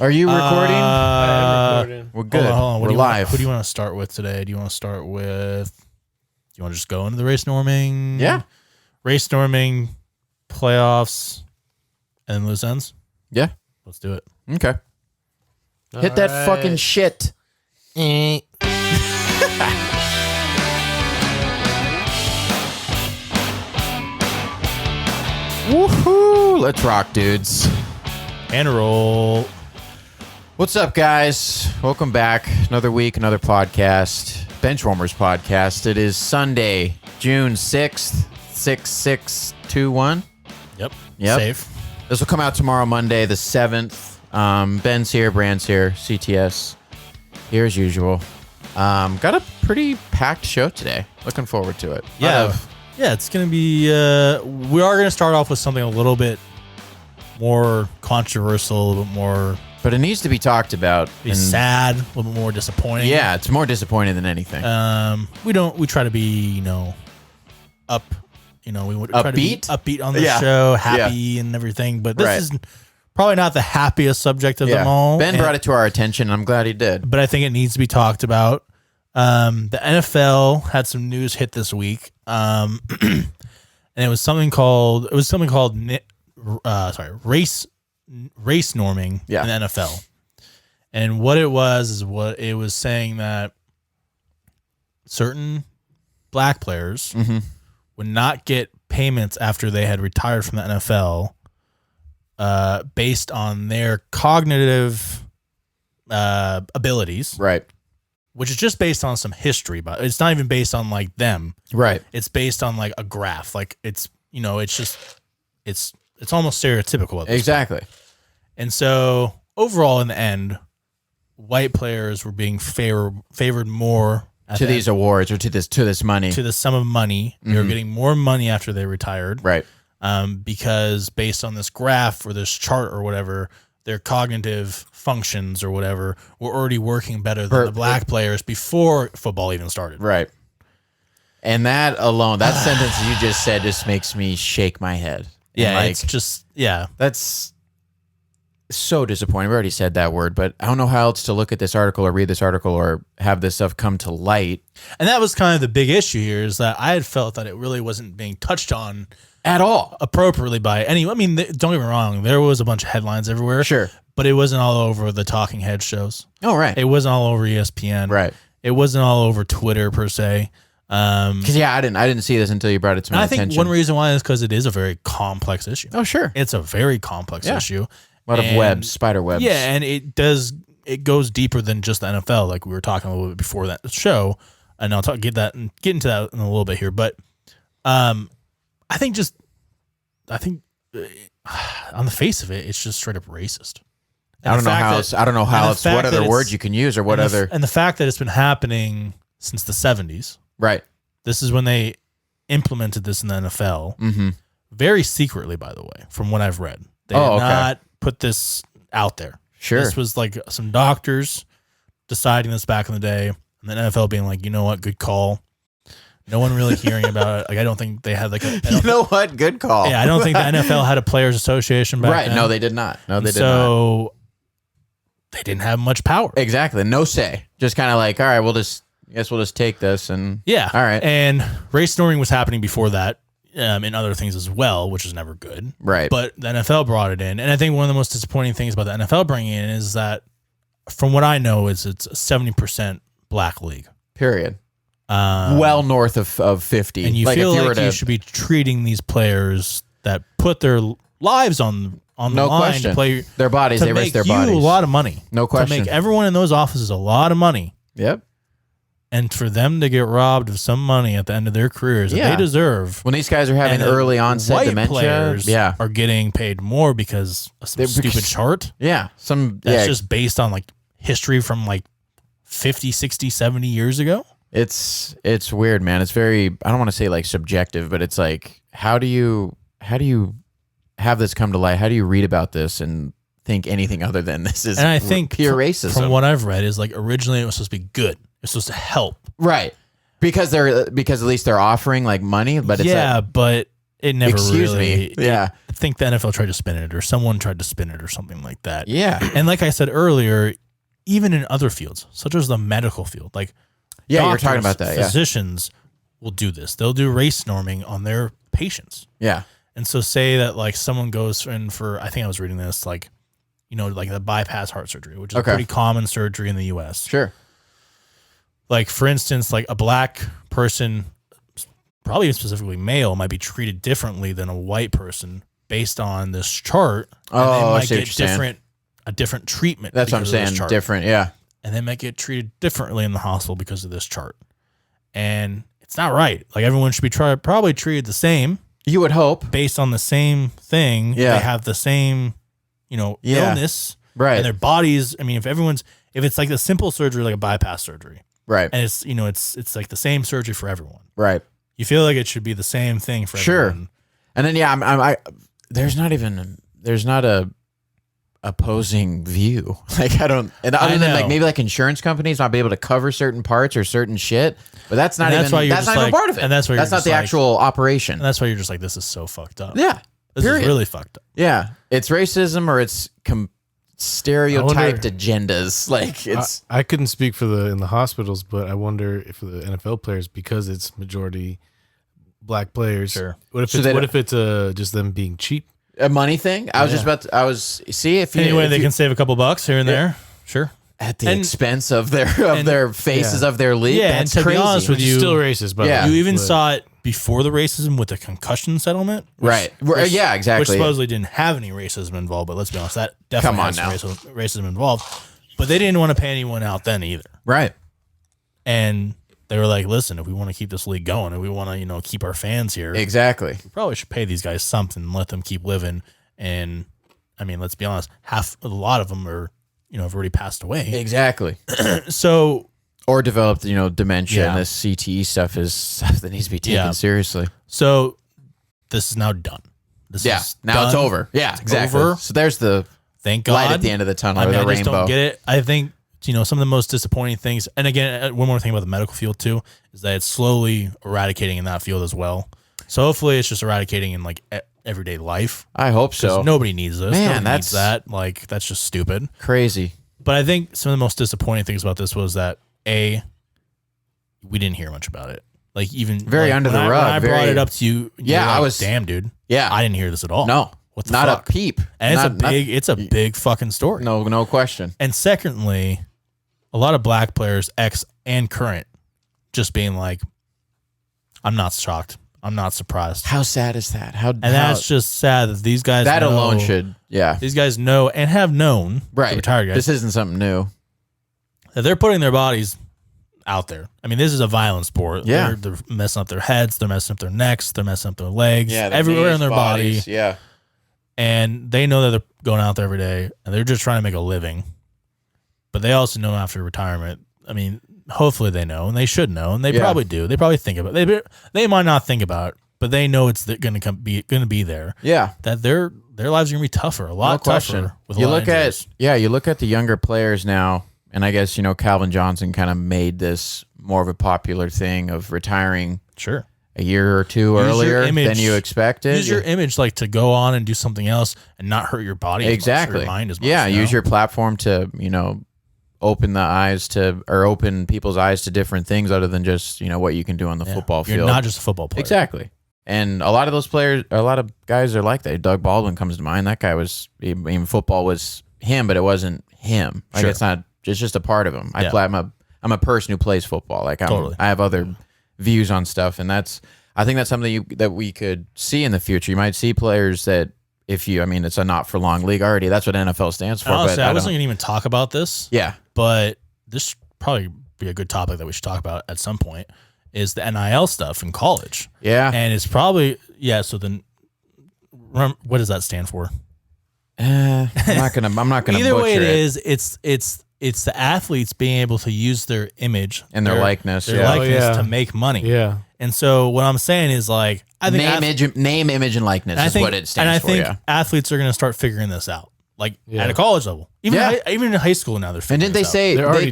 Are you recording? I am recording. We're good. Hold on. We're live. Who do you want to start with today? Do you want to start with... Do you want to just go into the race norming? Yeah. Race norming, playoffs, and loose ends? Yeah. Let's do it. Okay. Hit that fucking shit. Woohoo! Let's rock, dudes. And roll. What's up, guys? Welcome back. Another week, another podcast. Benchwarmers podcast. It is Sunday, June 6th, 6621. Yep. Safe. This will come out tomorrow, Monday, the 7th. Ben's here, Brand's here, CTS here as usual. Got a pretty packed show today. Looking forward to it. Yeah. Yeah, it's going to be... we are going to start off with something a little bit more controversial, a little bit more... But it needs to be talked about. Sad, a little bit more disappointing. Yeah, it's more disappointing than anything. We try to be, up, we try to be upbeat on the show, happy and everything, but this is probably not the happiest subject of them all. Ben brought it to our attention, and I'm glad he did. But I think it needs to be talked about. The NFL had some news hit this week. And it was something called race norming in the NFL. And what it was saying that certain black players would not get payments after they had retired from the NFL based on their cognitive abilities. Right. Which is just based on some history, but it's not even based on like them. Right. It's based on like a graph. Like it's almost stereotypical at this exactly. point. And so overall in the end, white players were being favored more to these awards or to this money. To the sum of money. They were getting more money after they retired. Right. Because based on this graph or this chart or whatever, their cognitive functions or whatever were already working better than the black players before football even started. Right. And that alone, that sentence you just said just makes me shake my head. Yeah, it's just, That's so disappointing. We already said that word, but I don't know how else to look at this article or read this article or have this stuff come to light. And that was kind of the big issue here is that I had felt that it really wasn't being touched on at all appropriately by any. I mean, don't get me wrong. There was a bunch of headlines everywhere. Sure. But it wasn't all over the talking head shows. Oh, right. It wasn't all over ESPN. Right. It wasn't all over Twitter per se. Because I didn't see this until you brought it to my attention. I think one reason why is because it is a very complex issue. Oh, sure. It's a very complex issue. A lot of webs, spider webs. Yeah, and it goes deeper than just the NFL, like we were talking a little bit before that show. And I'll get into that in a little bit here. But I think on the face of it, it's just straight up racist. And I don't know how else. What other words you can use or what other. And the fact that it's been happening since the 70s. Right. This is when they implemented this in the NFL. Mm-hmm. Very secretly, by the way, from what I've read. They did not put this out there. Sure. This was like some doctors deciding this back in the day, and the NFL being like, you know what, good call. No one really hearing about it. Like, I don't think they had like a... Good call. Yeah, I don't think the NFL had a players association back then. No, they did not. Did not. So they didn't have much power. Exactly. No say. Just kind of like, all right, we'll just take this and... Yeah. All right. And race norming was happening before that. And other things as well, which is never good. Right. But the NFL brought it in. And I think one of the most disappointing things about the NFL bringing it in is that, from what I know, it's a 70% black league. Period. Well north of 50. And you feel like you should be treating these players that put their lives on the line question. To play their bodies. They risk their bodies. A lot of money. No question. To make everyone in those offices a lot of money. Yep. And for them to get robbed of some money at the end of their careers that they deserve. When these guys are having early onset dementia, players are getting paid more because of some stupid chart. Yeah. That's just based on like history from like 50, 60, 70 years ago. It's weird, man. It's very, I don't want to say like subjective, but it's like, how do you have this come to light? How do you read about this and think anything other than this is pure racism? From what I've read is like originally it was supposed to be good. It's supposed to help. Right. Because at least they're offering like money, but it's but it never Excuse really. me. Yeah. I think the NFL tried to spin it, or someone tried to spin it, or something like that. Yeah. And like I said earlier, even in other fields, such as the medical field, like you're talking about that. Physicians will do this. They'll do race norming on their patients. Yeah. And so say that like someone goes in for, I think I was reading this, like, like the bypass heart surgery, which is a pretty common surgery in the U.S. Sure. Like, for instance, like a black person, probably specifically male, might be treated differently than a white person based on this chart. And they might get a different treatment. That's what I'm saying. Different, yeah. And they might get treated differently in the hospital because of this chart. And it's not right. Like, everyone should be probably treated the same. You would hope. Based on the same thing. Yeah. They have the same, illness. Right. And their bodies, I mean, if it's like a simple surgery, like a bypass surgery. Right. And it's, it's like the same surgery for everyone. Right. You feel like it should be the same thing for everyone. And then, there's not a opposing view. Like, I don't, and other than like maybe like insurance companies not be able to cover certain parts or certain shit, but that's not even part of it. And that's why that's not the actual operation. And that's why you're just like, this is so fucked up. Yeah. This is really fucked up. Yeah. It's racism or it's stereotyped agendas. Like, it's, I couldn't speak for in the hospitals, but I wonder if the NFL players, because it's majority black players. Sure. What if it's just them being cheap? A money thing? I was just about to, see if they can save a couple bucks here and there. Sure. At the expense of their faces of their league. Yeah, that's and to crazy. be honest with you, still racist, but you even saw it before the racism with the concussion settlement. Right. Yeah, exactly. Which supposedly didn't have any racism involved, but let's be honest, that definitely has racism involved. But they didn't want to pay anyone out then either. Right. And they were like, listen, if we want to keep this league going and we want to, keep our fans here. Exactly. We probably should pay these guys something and let them keep living. And I mean, let's be honest, a lot of them are, have already passed away. Exactly. So, or developed, dementia, and this CTE stuff is stuff that needs to be taken seriously. So this is now done. Now it's over. Yeah, it's exactly. over. So there's the thank God light at the end of the tunnel, or the I rainbow. just don't get it. I think, some of the most disappointing things, and again, one more thing about the medical field too, is that it's slowly eradicating in that field as well. So hopefully it's just eradicating in like everyday life. I hope so. Nobody needs this. Man, nobody needs that. Like, that's just stupid. Crazy. But I think some of the most disappointing things about this was that we didn't hear much about it. Like, even very under the rug. When I brought it up to you, I was damn, dude. Yeah, I didn't hear this at all. No, what the not fuck? a peep. And it's a big fucking story. No question. And secondly, a lot of black players, ex and current, just being like, I'm not shocked. I'm not surprised. How sad is that? That's just sad that these guys alone should, these guys know and have known, right? Retired guys. This isn't something new. That they're putting their bodies out there. I mean, this is a violent sport. Yeah. They're messing up their heads. They're messing up their necks. They're messing up their legs. Yeah, everywhere in their body. Yeah. And they know that they're going out there every day and they're just trying to make a living. But they also know after retirement, I mean, hopefully they know, and they should know, and they probably do. They probably think about it. They might not think about it, but they know it's going to be there. Yeah. That their lives are going to be tougher, a lot tougher. With you look at the younger players now, and I guess, Calvin Johnson kind of made this more of a popular thing of retiring a year or two earlier than you expected. Use your image like to go on and do something else and not hurt your body exactly. Or your mind as much. Yeah, use your platform to, open people's eyes to different things other than just, what you can do on the football field. You're not just a football player. Exactly. And a lot of those players, a lot of guys are like that. Doug Baldwin comes to mind. That guy football was him, but it wasn't him. Like it's just a part of him. I'm a person who plays football. Like I have other views on stuff. And I think that's something that we could see in the future. You might see players that it's a not for long league already. That's what NFL stands for. Honestly, I wasn't going to even talk about this. Yeah. But this should probably be a good topic that we should talk about at some point is the NIL stuff in college. Yeah. And it's probably, so then what does that stand for? I'm not gonna either butcher way it is, it's the athletes being able to use their image and their likeness to make money. Yeah. And so what I'm saying is like, I think name, image, and likeness is what it stands for. And I think athletes are going to start figuring this out, like at a college level, even in high school now. They're figuring and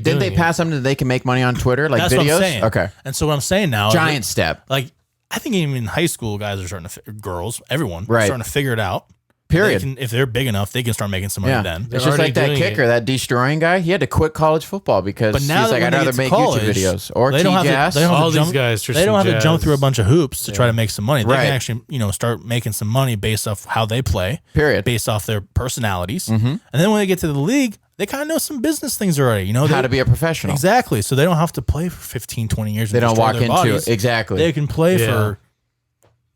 didn't they pass something that they can make money on Twitter, like That's videos? what I'm saying. Okay. And so what I'm saying now, giant step. Like I think even in high school, guys are starting to, girls, everyone, Right. starting to figure it out. Period. If they're big enough, they can start making some money then. They're It's just already like that doing kicker, that destroying guy. He had to quit college football because But now he's that like, when I'd they rather get to make college, YouTube videos or they don't have to- T-Jazz. they don't have All to these jump- guys, They don't have to jump Jazz. through a bunch of hoops to try to make some money. They Right. can actually, start making some money based off how they play, Period. based off their personalities. And then when they get to the league, they kind of know some business things already. How to be a professional. Exactly. So they don't have to play for 15, 20 years. They and don't destroy walk their into bodies. it. Exactly. They can play Yeah. for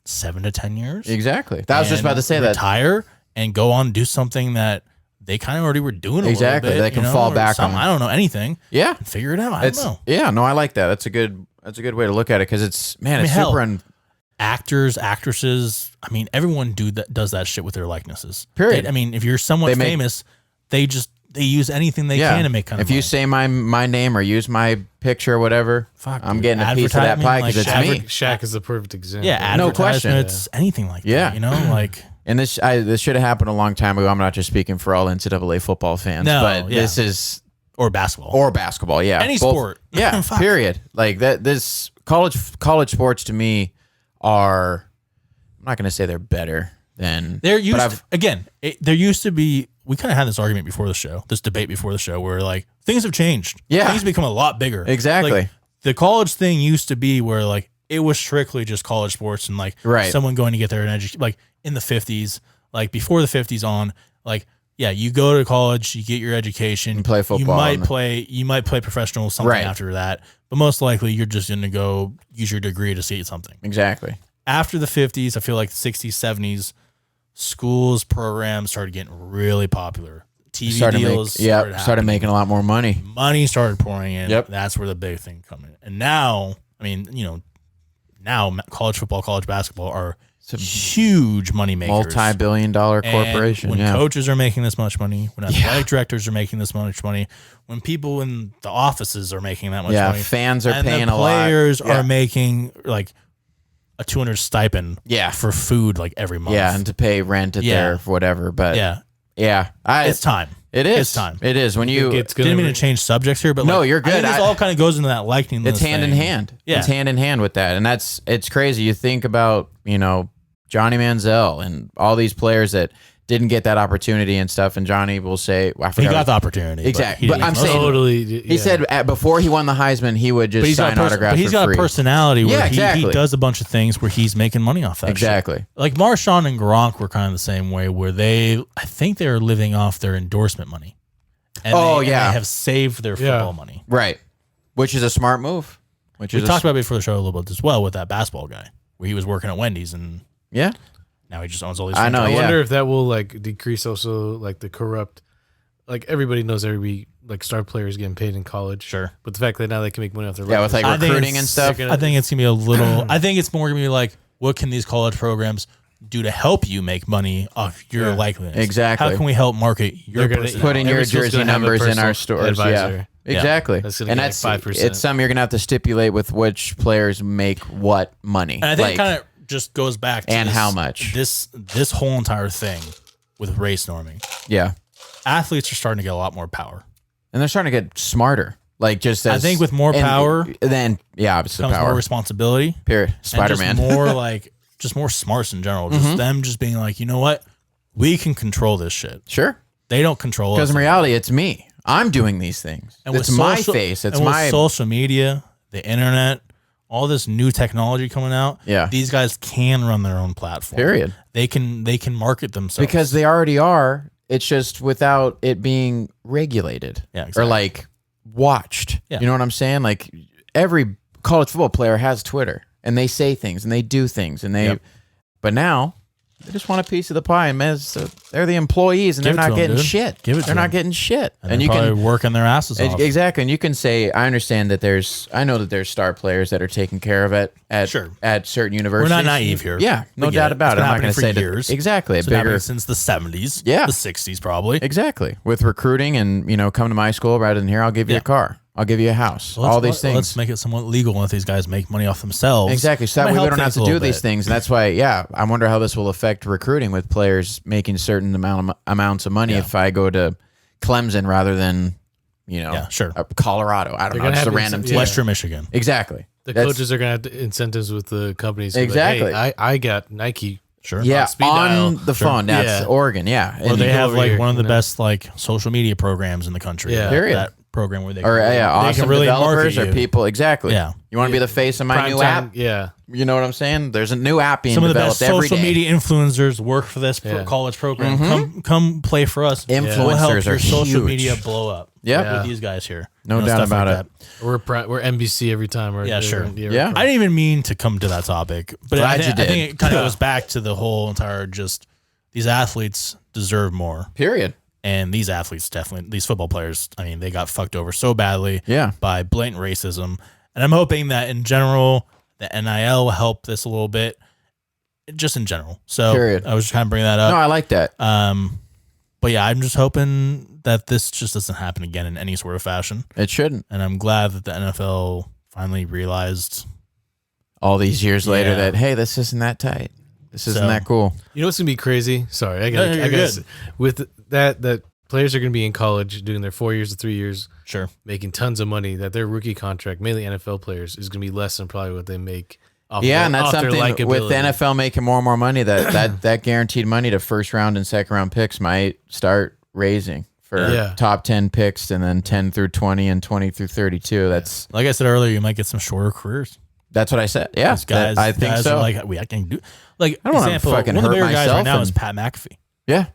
7 to 10 years. Exactly. I was just about to say that. Retire and go on and do something that they kind of already were doing a Exactly. little bit. They can fall or back something. on. I don't know anything. Yeah. Figure it out. I don't know. Yeah, no, I like that. That's a good way to look at it because it's it's hell, super. Actors, actresses. I mean, everyone does that shit with their likenesses. Period. If you're somewhat They make- famous, they use anything they can to make kind of If you money. say my name or use my picture or whatever, Fuck, I'm dude. getting a piece of that pie because it's Advertisement, me. Shaq is the perfect example. yeah, No question. advertisements, anything like Yeah. that. Like And this should have happened a long time ago. I'm not just speaking for all NCAA football fans, No, but yeah. this is or basketball. or basketball. Yeah, Any both. sport. Yeah, Fuck. period. Like that. This college sports to me are. I'm not going to say they're better than There but used I've- there used to be. We kind of had this argument before the show, this debate before the show, where like things have changed. Yeah. Things have become a lot bigger. Exactly. Like, the college thing used to be where like it was strictly just college sports and like Right. someone going to get their education. Like in the 50s, like before the 50s on, like yeah, you go to college, you get your education, You play football You might play professional something Right. after that, but most likely you're just going to go use your degree to see something. exactly. After the 50s, I feel like the 60s, 70s, schools programs started getting really popular. TV deals started making a lot more money. money started pouring in. Yep. That's where the big thing come in. And now, now college football, college basketball are huge money makers. Multi-billion-dollar corporation. When Yeah, coaches are making this much money, when athletic directors are making this much money, when people in the offices are making that much yeah. money, Fans are and paying the a lot. players Yeah. are making like a $200 stipend Yeah. for food like every month. Yeah, and to pay rent at Yeah. their whatever. But Yeah. it's It's time. It is. It's time. It is when you. It's gonna Didn't mean to change subjects here, but No, like, you're I think good. this all kind of goes into that likeness. It's hand in thing. hand. Yeah. It's hand in hand with that, and it's crazy. You think about Johnny Manziel and all these players that didn't get that opportunity and stuff, and Johnny will say, I He forgot. got the opportunity. Exactly. But But I'm saying- Totally. He said before he won the Heisman, he would just sign autographs but he's for got free. a personality where Yeah, he exactly. does a bunch of things where he's making money off that. Exactly. Shit. Like Marshawn and Gronk were kind of the same way, where I think they were living off their endorsement money. And Oh, they yeah. have saved their football money. Right. Which is a smart move. We talked about it before the show a little bit as well with that basketball guy, where he was working at Wendy's and Yeah. now he just owns all these. I know, I yeah. wonder if that will like decrease also like the corrupt. Like everybody knows like star players getting paid in college. Sure. But the fact that now they can make money off their Yeah, with like I think recruiting it's- and stuff. I think it's gonna be a little. I think it's more gonna be like, what can these college programs do to help you make money off your likeliness? Exactly. How can we help market your They're gonna personality? Put in your Every school's jersey gonna have a numbers in our personal stores. advisor. Yeah. Exactly. That's gonna and get that's like 5%. It's something you're gonna have to stipulate with which players make what money. And I think it kind of just goes back to and this, how much. this whole entire thing with race norming. Yeah. Athletes are starting to get a lot more power. And they're starting to get smarter. Like just as I think with more power, then obviously comes power. more responsibility. Period. And Spider-Man. just more like just more smarts in general. Just them just being like, you know what? We can control this shit. Sure. They don't control us. Because in reality, it's me. I'm doing these things. And It's with my social- face. It's and with my. social media, the internet, all this new technology coming out. Yeah. These guys can run their own platform. Period. They can market themselves Because they already are. It's just without it being regulated. Yeah, Or exactly. like watched. Yeah. You know what I'm saying? Like every college football player has Twitter and they say things and they do things and they. Yep. But now they just want a piece of the pie, and man, so they're the employees and Give it they're to not 'em, getting dude. shit. Give it to They're not 'em. getting shit. and you they're probably can working their asses off. exactly, and you can say, I understand that I know that there's star players that are taken care of at Sure. at certain universities. We're not naive here. Yeah, no We get doubt it. about It's it. been I'm not going to happening say for years. exactly It's been bigger. happening since the 70s. Yeah. The 60s probably. Exactly. With recruiting and, come to my school rather than here, I'll give you Yeah. a car. I'll give you a house. Well, all these things. Let's make it somewhat legal and let these guys make money off themselves. Exactly. So Might that way we help don't have things to a do little these bit. things. And that's why, I wonder how this will affect recruiting with players making certain amounts of money Yeah. if I go to Clemson rather than, Yeah, sure. Colorado. I don't know. gonna Just a have random some- team. yeah. Western Michigan. Exactly. The coaches are going to have incentives with the companies. Exactly. Like, hey, I got Nike. Sure. Yeah, on speed on dial. the phone. That's Oregon. Yeah. Or they have like one of the you know. best like social media programs in the country. Yeah. Period. That program where they Or awesome can really developers market or you. people. Exactly. Yeah. You want to be the face of my Prime new time, app? Yeah. You know what I'm saying? There's a new app being Some of the developed best every social day. media influencers work for this Yeah. college program. Come play for us. Influencers We'll help are your social huge. media blow up. Yep. Yeah. With these guys here. No doubt stuff about like it. that. We're NBC every time. Yeah, sure. Yeah. I didn't even mean to come to that topic, but Glad I you did. think it kind of goes back to the whole entire just these athletes deserve more. Period. And these athletes definitely, these football players, I mean, they got fucked over so badly by blatant racism. And I'm hoping that in general, the NIL will help this a little bit, just in general. So Period. I was just kind of bringing that up. No, I like that. But yeah, I'm just hoping that this just doesn't happen again in any sort of fashion. It shouldn't. And I'm glad that the NFL finally realized All these years later Yeah. that, hey, this isn't that tight. This isn't So- that cool. You know what's gonna be crazy? Sorry, I No, got. you're I got good. with that players are gonna be in college doing their 4 years to 3 years, Sure. making tons of money. That their rookie contract, mainly NFL players, is gonna be less than probably what they make. Off Yeah, their, and that's off their something with the likability. NFL making more and more money, that guaranteed money to first round and second round picks might start raising for Yeah. top 10 picks and then 10 through 20 and 20 through 32. That's Like I said earlier, you might get some shorter careers. what I said. Yeah, These guys, I think guys so. are like, I can do. Like, I don't wanna example, fucking one of the hurt bigger guys myself right now and- is Pat McAfee. yeah.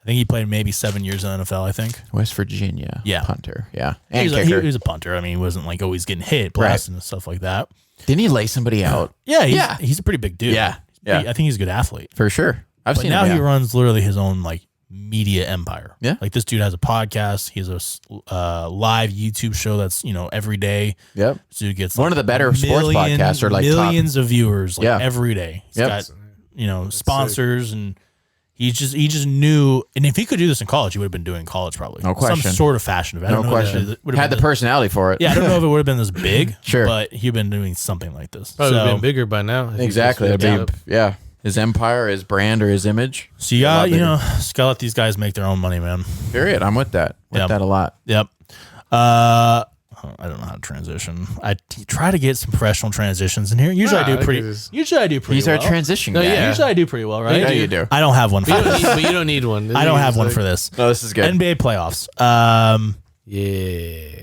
I think he played maybe 7 years in the NFL, I think. West Virginia punter. Yeah. And He kicker. was a punter. I mean, he wasn't like always getting hit, blasted and stuff like that. Didn't he lay somebody out? Yeah, he's a pretty big dude. Yeah, yeah. I think he's a good athlete. For sure. I've But seen now him. he Yeah. runs literally his own like media empire. Yeah. Like this dude has a podcast. He has a live YouTube show that's, every day. Yep. This dude gets One of the better sports podcasts are like millions of viewers like Yeah. every day. He's Yep. got, sponsors and he just knew. And if he could do this in college, he would have been doing college probably. No question. Some sort of fashion of it. I No don't know question. if it would have Had the been personality for it. Yeah, I don't know if it would have been this big. Sure. But he'd been doing something like this. Probably so, been bigger by now. if he Exactly. just It'd went be, yeah. His empire, his brand, or his image. so you got, just gotta let these guys make their own money, man. Period. I'm with that. With that a lot. Yep. I don't know how to transition. I try to get some professional transitions in here. Usually I do pretty. Usually I do pretty. He's well. our transition guy. yeah. Usually I do pretty well, right? Yeah, you do. I don't have one for But this. you don't need one. I don't have one for this. No, this is good. NBA playoffs. Yeah.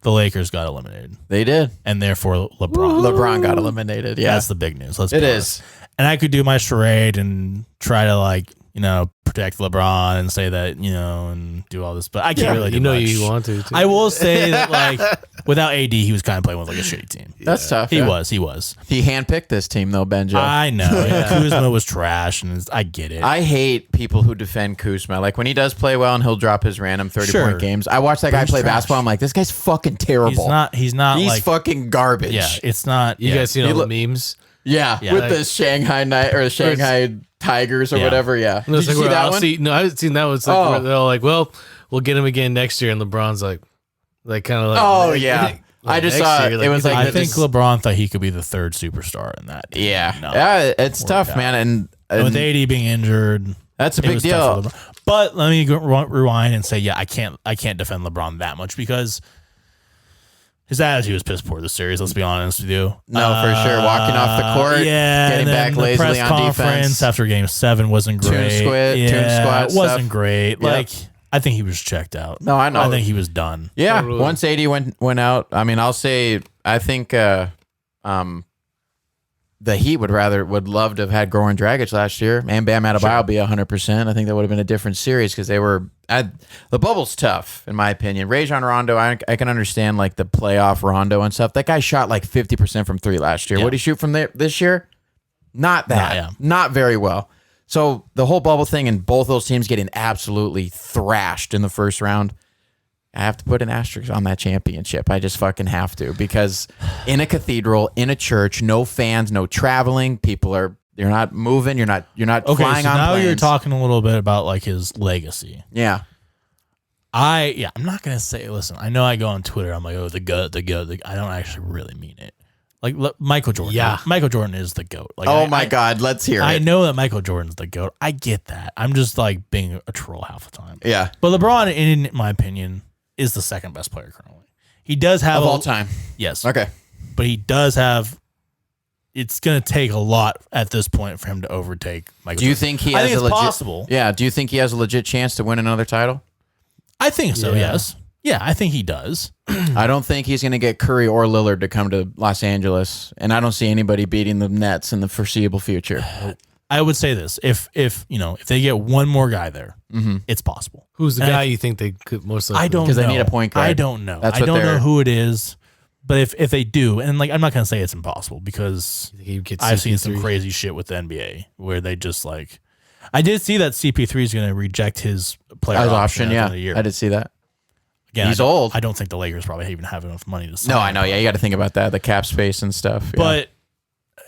The Lakers got eliminated, They did. and therefore LeBron. LeBron got eliminated. Yeah. That's the big news. Let's be It honest. is. And I could do my charade and try to protect LeBron and say that and do all this, but I can't really do You know much. you want to. Too. I will say that without AD, he was kind of playing with like a shitty team. That's tough. He yeah. was. He handpicked this team though, Benjo. I know. Kuzma was trash, and I get it. I hate people who defend Kuzma. Like when he does play well and he'll drop his random 30-point Sure. games. I watch that But guy he's play trash. basketball. I'm like, this guy's fucking terrible. He's not He's like fucking garbage. yeah. It's not. You yeah. guys seen all He the memes? Yeah, Yeah. with Like- the Shanghai Night or the Shanghai Tigers or Yeah. whatever. Yeah. No, Did it's you like see where that I'll one? see. No, I haven't seen that one. It's like Oh. where they're all like, well, we'll get him again next year, and LeBron's like kind of like, Oh yeah. I just next saw year, it was like I the- think LeBron thought he could be the third superstar in that. team. yeah, No. yeah. It's Worked tough, out. man, and With AD being injured, that's a it big was tough deal. for LeBron. But let me rewind and say, yeah, I can't defend LeBron that much because his attitude was piss poor this series. Let's be honest with you. No, for sure. Walking off the court, getting and then back the lazily press on conference defense. after Game 7 wasn't Tomb great. squat It wasn't stuff. great. Yep. Like I think he was checked out. No, I know. I think he was done. Yeah, Totally. once 80 went out. I mean, I'll say I think the Heat would love to have had Goran Dragic last year, and Bam Adebayo will be 100%. I think that would have been a different series because the bubble's tough in my opinion. Rajon Rondo, I can understand like the playoff Rondo and stuff. That guy shot like 50% from 3 last year. Yeah. What did he shoot from there this year? Not that. yeah. Not very well. So the whole bubble thing and both those teams getting absolutely thrashed in the first round. I have to put an asterisk on that championship. I just fucking have to because in a cathedral, in a church, no fans, no traveling. You're not moving. You're not Okay, flying so on now planes. you're talking a little bit about like his legacy. Yeah. I'm not gonna say. Listen, I know I go on Twitter. I'm like, oh, the goat. I don't actually really mean it. Like Michael Jordan. Yeah. Michael Jordan is the GOAT. Like, Oh my God. Let's hear I it. know that Michael Jordan's the GOAT. I get that. I'm just like being a troll half the time. Yeah. But LeBron, in my opinion, is the second best player currently. He does have Of all time. Yes. Okay. but he does have. It's going to take a lot at this point for him to overtake Michael. Do you think he has I think a it's legit possible? Yeah. Do you think he has a legit chance to win another title? I think so. Yeah. Yes. Yeah, I think he does. I don't think he's going to get Curry or Lillard to come to Los Angeles, and I don't see anybody beating the Nets in the foreseeable future. I would say this: if they get one more guy there, it's possible. Who's the guy you think they could most likely? I don't know. Because they need a point guard. I don't know. That's I what don't know they're- who it is, but if they do, and like I'm not gonna say it's impossible because He gets I've seen some CP3. crazy shit with the NBA where they just like. I did see that CP3 is going to reject his player As option option, at the yeah. end of the year. I did see that. Again, He's I don't- old. I don't think the Lakers probably even have enough money to sign No, I him. know. Yeah, you got to think about that, the cap space and stuff. Yeah. But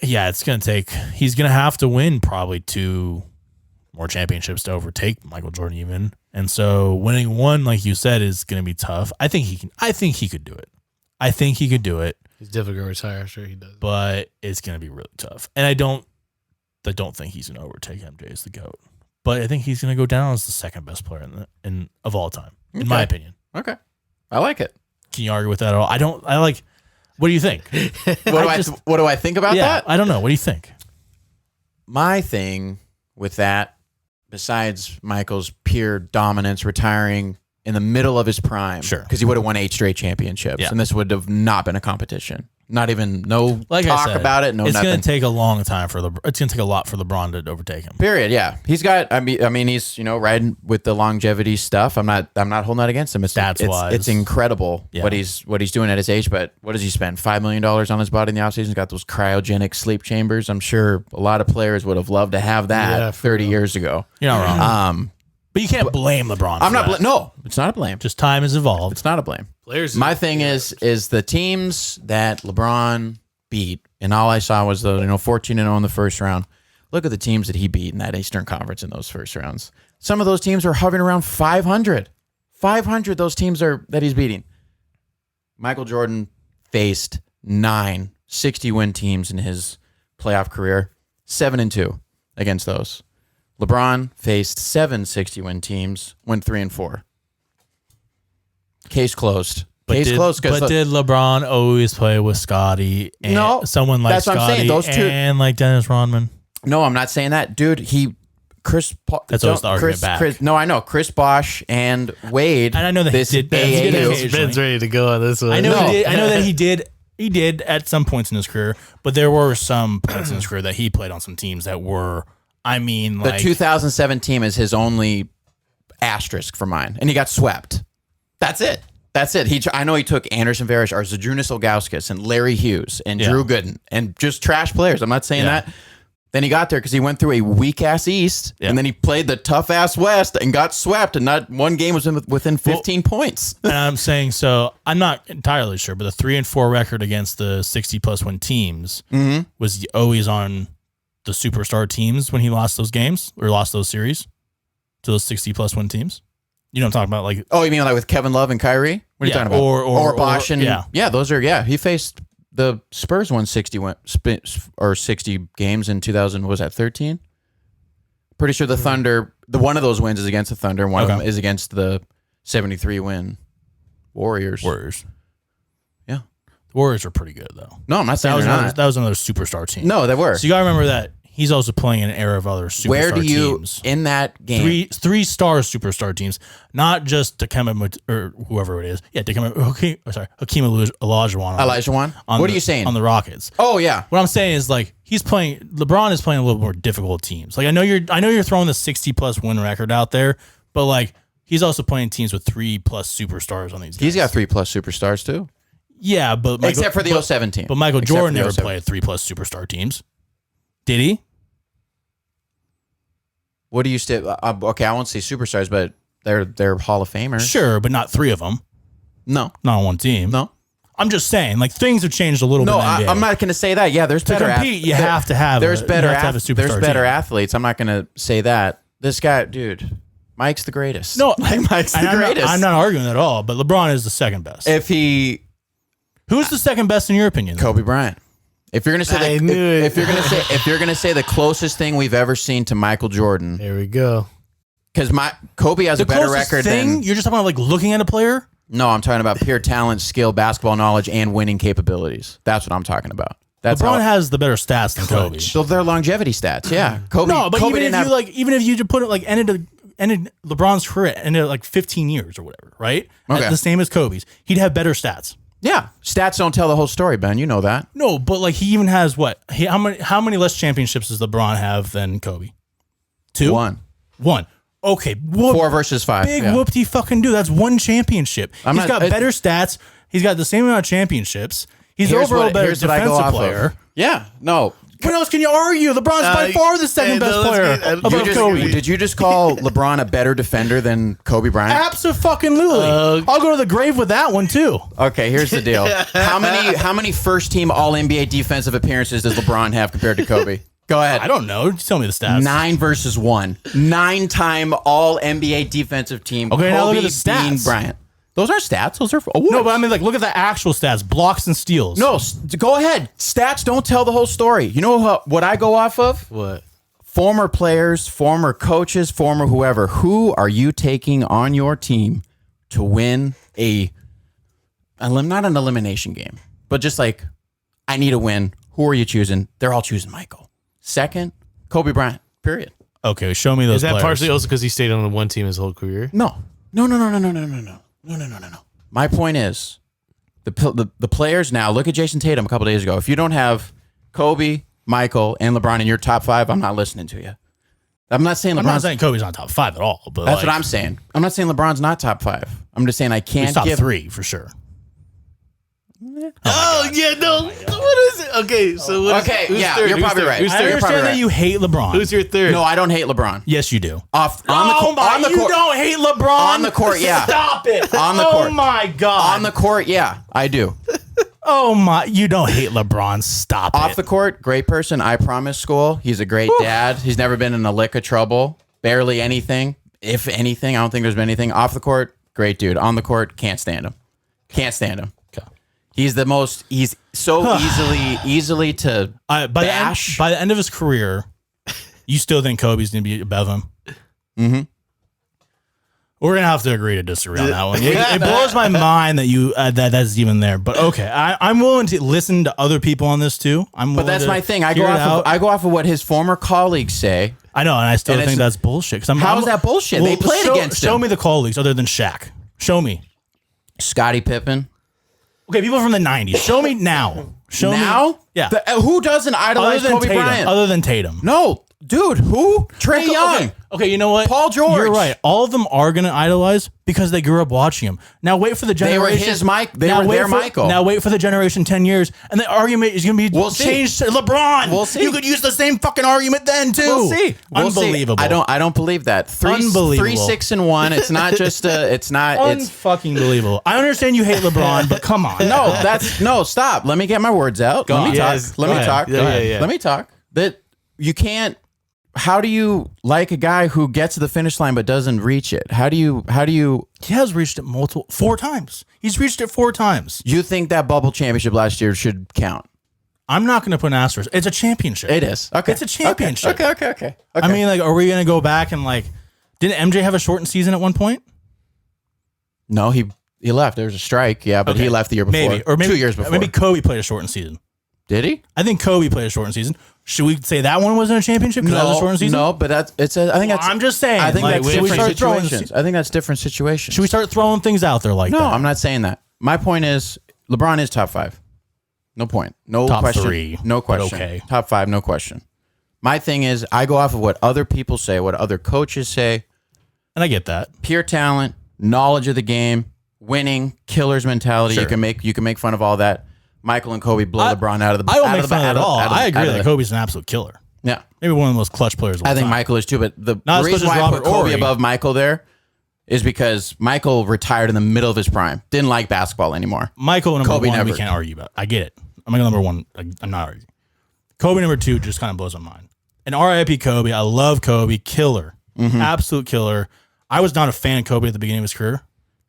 yeah, it's going to take. He's going to have to win probably 2 more championships to overtake Michael Jordan even. And so winning one, like you said, is going to be tough. I think he can. I think he could do it. I think he could do it, He's definitely gonna retire. Sure, he does. but it's going to be really tough. And I don't think he's going to overtake MJ as the GOAT. But I think he's going to go down as the second best player of all time, in my opinion. Okay. I like it. Can you argue with that at all? I like. What do you think? What do I think about Yeah, that? I don't know. What do you think? My thing with that, besides Michael's pure dominance, retiring in the middle of his prime, Sure. because he would have won 8 straight championships, Yeah. and this would have not been a competition. Not even talk about it. No, it's nothing. going to take a long time for it's going to take a lot for LeBron to overtake him. Period. Yeah, he's got. I mean, he's riding with the longevity stuff. I'm not holding that against him. Stats-wise. It's incredible Yeah. what he's doing at his age. But what does he spend? $5 million on his body in the offseason. He's got those cryogenic sleep chambers. I'm sure a lot of players would have loved to have that Yeah, 30 years ago. You're not wrong. But you can't blame LeBron. I'm for not. that. No, it's not a blame. Just time has evolved. It's not a blame. Players. My thing is the teams that LeBron beat, and all I saw was the 14-0 in the first round. Look at the teams that he beat in that Eastern Conference in those first rounds. Some of those teams are hovering around 500. 500. Those teams that he's beating. Michael Jordan faced 9 60-win teams in his playoff career, 7-2 against those. LeBron faced 7 60-win teams, went 3-4. Case closed. Case closed. But did LeBron always play with Scotty and No, someone like that's what I'm saying. Scotty Those two- and like Dennis Rodman? No, I'm not saying that, dude. That's always the argument back. No, I know Chris Bosh and Wade. And I know that he did AAU. occasionally. Ben's ready to go on this one. I know No. he did. I know that he did. He did at some points in his career, but there were some points in his career that he played on some teams that were. I mean, The like 2007 team is his only asterisk for mine, and he got swept. That's it. I know he took Anderson Varejao, or Zydrunas Ilgauskas, and Larry Hughes, and Yeah. Drew Gooden, and just trash players. I'm not saying Yeah. that. Then he got there because he went through a weak-ass East, Yeah. and then he played the tough-ass West and got swept, and not one game was within 15 points. And I'm saying, so I'm not entirely sure, but the 3-4 record against the 60+ win teams was he always on the superstar teams when he lost those games or lost those series to those 60+ win teams. You know what I'm talking about? Like, Oh, you mean like with Kevin Love and Kyrie? What are you Yeah, talking about? or Bosh and yeah. those are He faced the Spurs won 60 games in 2000. What was that 13? Pretty sure the Thunder. The one of those wins is against the Thunder. And one of Okay. them is against the 73 win Warriors. Yeah. The Warriors are pretty good though. No, I'm not That saying was they're another, not. that was another superstar team. No, they were. So you gotta remember that he's also playing in an era of other superstar Where do you teams. in that game? Three-star superstar teams, not just Dikembe or whoever it is. Yeah, Hakeem Olajuwon. Olajuwon? What are you saying? on the Rockets? Oh yeah. What I'm saying is like LeBron is playing a little more difficult teams. Like I know you're throwing the 60+ win record out there, but like he's also playing teams with 3+ superstars on these. He's guys. got 3+ superstars too. Yeah, but Except for the 07 team. But Michael Except Jordan for the never 07. played 3+ superstar teams. Did he? What do you say? Okay, I won't say superstars, but they're Hall of Famers. Sure, but not 3 of them. No. Not on one team. No. I'm just saying, like things have changed a little No, bit. in the NBA. I'm not going to say that. Yeah, there's To better compete, you have to have there's a- better you have to have a superstar there's better team. athletes. I'm not going to say that. This guy, dude, Mike's the greatest. No, Mike's the and greatest. I'm not arguing at all, but LeBron is the second best. If he Who's the second best in your opinion? Kobe Bryant. If you're going to say I knew it. if you're going to say the closest thing we've ever seen to Michael Jordan, There we go. cuz Kobe has The a better closest record thing, than you're just talking about like looking at a player. No, I'm talking about pure talent, skill, basketball knowledge, and winning capabilities. That's what I'm talking about. That's LeBron has the better stats than Kobe. So their longevity stats, yeah. Kobe. No, but Kobe even if you put it like ended LeBron's career ended like 15 years or whatever, right? Okay. The same as Kobe's, he'd have better stats. Yeah, stats don't tell the whole story, Ben. You know that. No, but like he even has what? How many less championships does LeBron have than Kobe? 2? 1. Okay, 4 versus 5. Big whoop-de fucking dude. That's 1 championship. He's got better stats. He's got the same amount of championships. He's overall better defensive player. Yeah, no. What else can you argue? LeBron's by far the second best player above Kobe. Did you just call LeBron a better defender than Kobe Bryant? Absolutely. I'll go to the grave with that one too. Okay, here's the deal. How many first team All NBA defensive appearances does LeBron have compared to Kobe? Go ahead. I don't know. Just tell me the stats. 9 versus 1. 9-time All NBA defensive team. Okay, Kobe now look at the stats. Bryant. Those aren't stats. Those are awards. No, but I mean, like, look at the actual stats: blocks and steals. No, go ahead. Stats don't tell the whole story. You know what I go off of? What? Former players, former coaches, former whoever. Who are you taking on your team to win not an elimination game, but just like, I need a win. Who are you choosing? They're all choosing Michael. Second, Kobe Bryant. Period. Okay, show me those. Is that players. partially also because he stayed on the one team his whole career? No. My point is, the players now, look at Jason Tatum a couple days ago. If you don't have Kobe, Michael, and LeBron in your top 5, I'm not listening to you. I'm not saying I'm not saying Kobe's not top 5 at all. But that's what I'm saying. I'm not saying LeBron's not top 5. I'm just saying I can't he's top give 3 for sure. What is it? Okay, so who's third? You're probably right. Who's I third? understand that you hate LeBron. Who's your third? No, I don't hate LeBron. Yes, you do. On the You court, don't hate LeBron on the court, yeah. Stop it. On the court. Oh my god. on the court, yeah, I do. Oh my! You don't hate LeBron. Stop it. Off the court, great person. I promise. School. He's a great dad. He's never been in a lick of trouble. Barely anything. If anything, I don't think there's been anything. Off the court, great dude. On the court, can't stand him. Can't stand him. Okay. He's so easily to bash. By the end of his career, you still think Kobe's going to be above him? Mm-hmm. We're gonna have to agree to disagree on that one. It blows my mind that you that's even there. But okay, I'm willing to listen to other people on this too. But that's my thing. I go off of what his former colleagues say. I know, and I still think that's bullshit. How is that bullshit? They played against him. Show me the colleagues other than Shaq. Show me. Scottie Pippen. Okay, people from the 90s. Show me now. Show now? me. Yeah. Who doesn't idolize Kobe Bryant? Other than Tatum. No. Dude, who? Trae Young. Okay, you know what? Paul George. You're right. All of them are going to idolize because they grew up watching him. Now wait for the generation. They were their Michael. Now wait for the generation 10 years, and the argument is going to be changed to LeBron. We'll see. You could use the same fucking argument then too. We'll see. Unbelievable. I don't believe that. 3, 6, and 1. It's not just it's unfucking believable. I understand you hate LeBron, but come on. No, stop. Let me get my words out. Let me talk. Let me talk. That you can't. How do you like a guy who gets to the finish line but doesn't reach it? How do you? He has reached it 4 times. He's reached it 4 times. You think that bubble championship last year should count? I'm not going to put an asterisk. It's a championship. It is. Okay. It's a championship. Okay. I mean, like, are we going to go back and like, didn't MJ have a shortened season at one point? No, he left. There was a strike. Yeah, but he left the year before. Maybe 2 years before. Maybe Kobe played a shortened season. Did he? I think Kobe played a shortened season. Should we say that one wasn't a championship because that was a shortened season? No, but I'm just saying. I think that's different situations. I think that's different situations. Should we start throwing things out there like that? No, I'm not saying that. My point is LeBron is top 5. No point. No top question. 3. No question. Okay. Top 5. No question. My thing is I go off of what other people say, what other coaches say. And I get that. Pure talent, knowledge of the game, winning, killer's mentality. Sure. You can make fun of all that. Michael and Kobe blow LeBron out of the. I don't make fun of it at all. I agree that Kobe's an absolute killer. Yeah, maybe one of the most clutch players. I think Michael is too, but the reason why I put Kobe above Michael there is because Michael retired in the middle of his prime. Didn't like basketball anymore. Michael number 1, we can't argue about. I get it. Michael number 1, I'm not arguing. Kobe number 2 just kind of blows my mind. And R.I.P. Kobe. I love Kobe. Killer, absolute killer. I was not a fan of Kobe at the beginning of his career.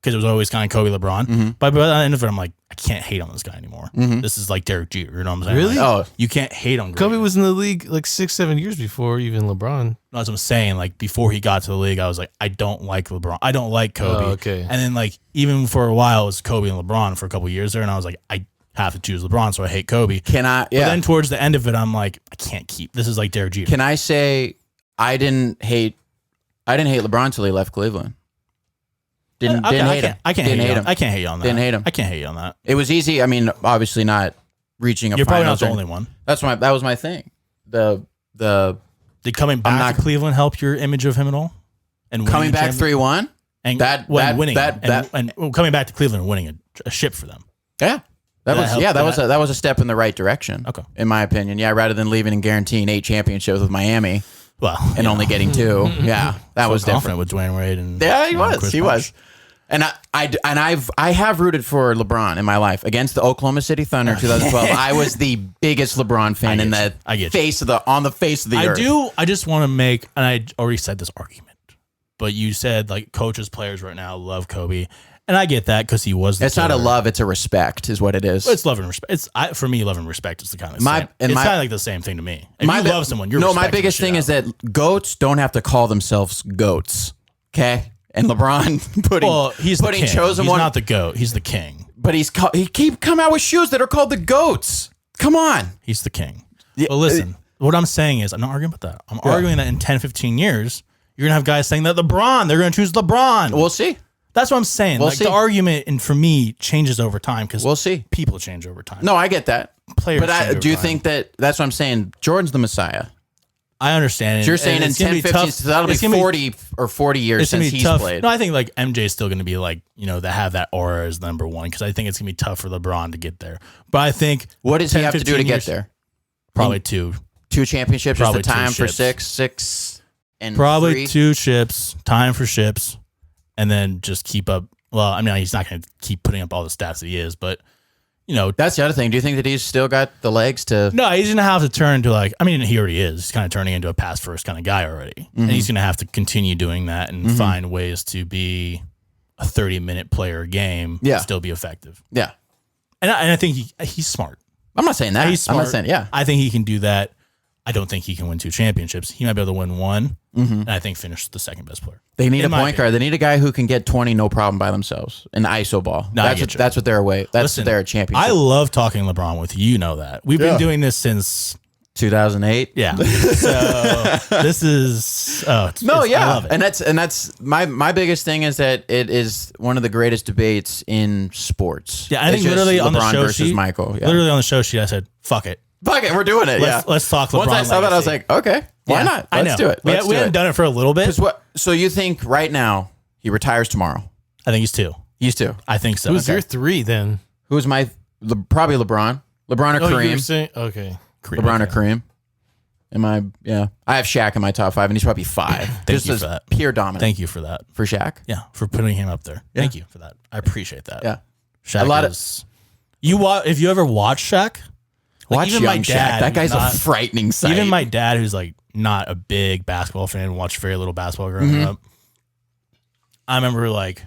because it was always kind of Kobe, LeBron. But by the end of it, I'm like, I can't hate on this guy anymore. This is like Derek Jeter. You know what I'm saying? Really? Like, you can't hate on Kobe was in the league like 6-7 years before even LeBron. That's what I'm saying. Like before he got to the league, I was like, I don't like LeBron. I don't like Kobe. Oh, okay. And then like even for a while, it was Kobe and LeBron for a couple of years there, and I was like, I have to choose LeBron, so I hate Kobe. Yeah. But then towards the end of it, I'm like, I can't keep. This is like Derek Jeter. Can I say I didn't hate LeBron until he left Cleveland. Didn't hate him. I can't hate him. I can't hate you on that. Didn't hate him. I can't hate you on that. It was easy. I mean, obviously not reaching a You're probably not finals the or- only one. That was my thing. Did coming back to Cleveland help your image of him at all? And coming back 3-1 and winning and coming back to Cleveland and winning a ship for them. Yeah. That was a step in the right direction. Okay. In my opinion. Yeah, rather than leaving and guaranteeing 8 championships with Miami and only getting 2. Yeah. That was different. With Dwayne Wade and he was. And I have rooted for LeBron in my life against the Oklahoma City Thunder in 2012. I was the biggest LeBron fan on the face of the earth. I just want to make, and I already said this argument, but you said like coaches, players right now love Kobe, and I get that because he was. It's not a love; it's a respect, is what it is. It's love and respect. For me, love and respect is the kind of same. It's kind of like the same thing to me. If you love someone, you're my biggest thing is that goats don't have to call themselves goats. Okay. And LeBron putting chosen he's one. He's not the GOAT. He's the king. But he keep coming out with shoes that are called the goats. Come on. He's the king. Yeah, but listen, what I'm saying is I'm not arguing about that. I'm arguing that in 10, 15 years, you're going to have guys saying that they're going to choose LeBron. We'll see. That's what I'm saying. We'll see. The argument, and for me, changes over time because we'll see. People change over time. No, I get that. Players but change over do you time. think that's what I'm saying? Jordan's the Messiah. I understand. So you're saying in 10, 15, so that'll be 40 years since he's played. No, I think like MJ's still going to be like, to have that aura as number one because I think it's going to be tough for LeBron to get there. But I think what does he have to do to get there? Probably 2 championships. Probably just the time 2 for ships. six, and probably 3. 2 ships, time for ships, and then just keep up. Well, I mean, he's not going to keep putting up all the stats that he is, but. That's the other thing. Do you think that he's still got the legs to? No, he's going to have to turn to he already is. He's kind of turning into a pass first kind of guy already. And he's going to have to continue doing that and find ways to be a 30-minute player a game and still be effective. Yeah. And I think he's smart. I'm not saying that. He's smart. I'm not saying, yeah. I think he can do that. I don't think he can win 2 championships. He might be able to win 1, and I think finish the second best player. They need a point guard. They need a guy who can get 20 no problem by themselves. An ISO ball. No, that's what they're away. That's their championship. I love talking LeBron with you. You know that. We've been doing this since 2008. Yeah. So this is I love it. And that's my biggest thing is that it is one of the greatest debates in sports. Yeah, I think literally on the LeBron show versus sheet, Michael. Yeah. Literally on the show sheet, I said, "Fuck it, we're doing it." Let's talk LeBron. Once I saw that, I was like, okay, why not? Let's do it. We haven't done it for a little bit. So you think right now he retires tomorrow? I think he's 2. He's 2. I think so. Who's your 3 then? Who's probably LeBron? LeBron or Kareem? Okay. LeBron or Kareem? I have Shaq in my top 5, and he's probably 5. Thank you for that. Pure dominant. Thank you for that. For Shaq? Yeah, for putting him up there. Thank you for that. I appreciate that. Yeah. Shaq if you ever watch Shaq, watch even my dad. Shaq. That guy's a frightening sight. Even my dad, who's like not a big basketball fan, watched very little basketball growing up. I remember like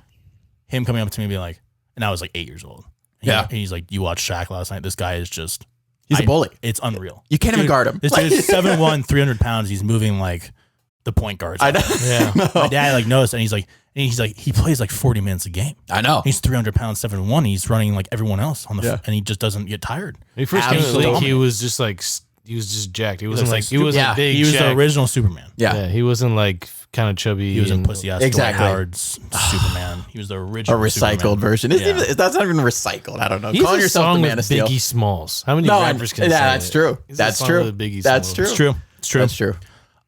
him coming up to me and being like, and I was like 8 years old. He's like, you watched Shaq last night? This guy is just... He's a bully. It's unreal. You can't even guard him. This dude is 7'1", 300 pounds. He's moving like the point guards. I know. Yeah. My dad like noticed, and he's like, he plays like 40 minutes a game. I know. He's 300 pounds, 7'1". He's running like everyone else on the and he just doesn't get tired. When he first came to the league, he was just jacked. He wasn't like, he wasn't big. He was the original Superman. Yeah. He wasn't like kind of chubby. He was in pussy ass exactly. Dwight Howard's Superman. He was the original. A recycled Superman. version. That's not even recycled. I don't know. He's Calling yourself the Man of Steel. Biggie Smalls. How many rappers can say that's true. That's true. That's true. It's true. It's true. That's true.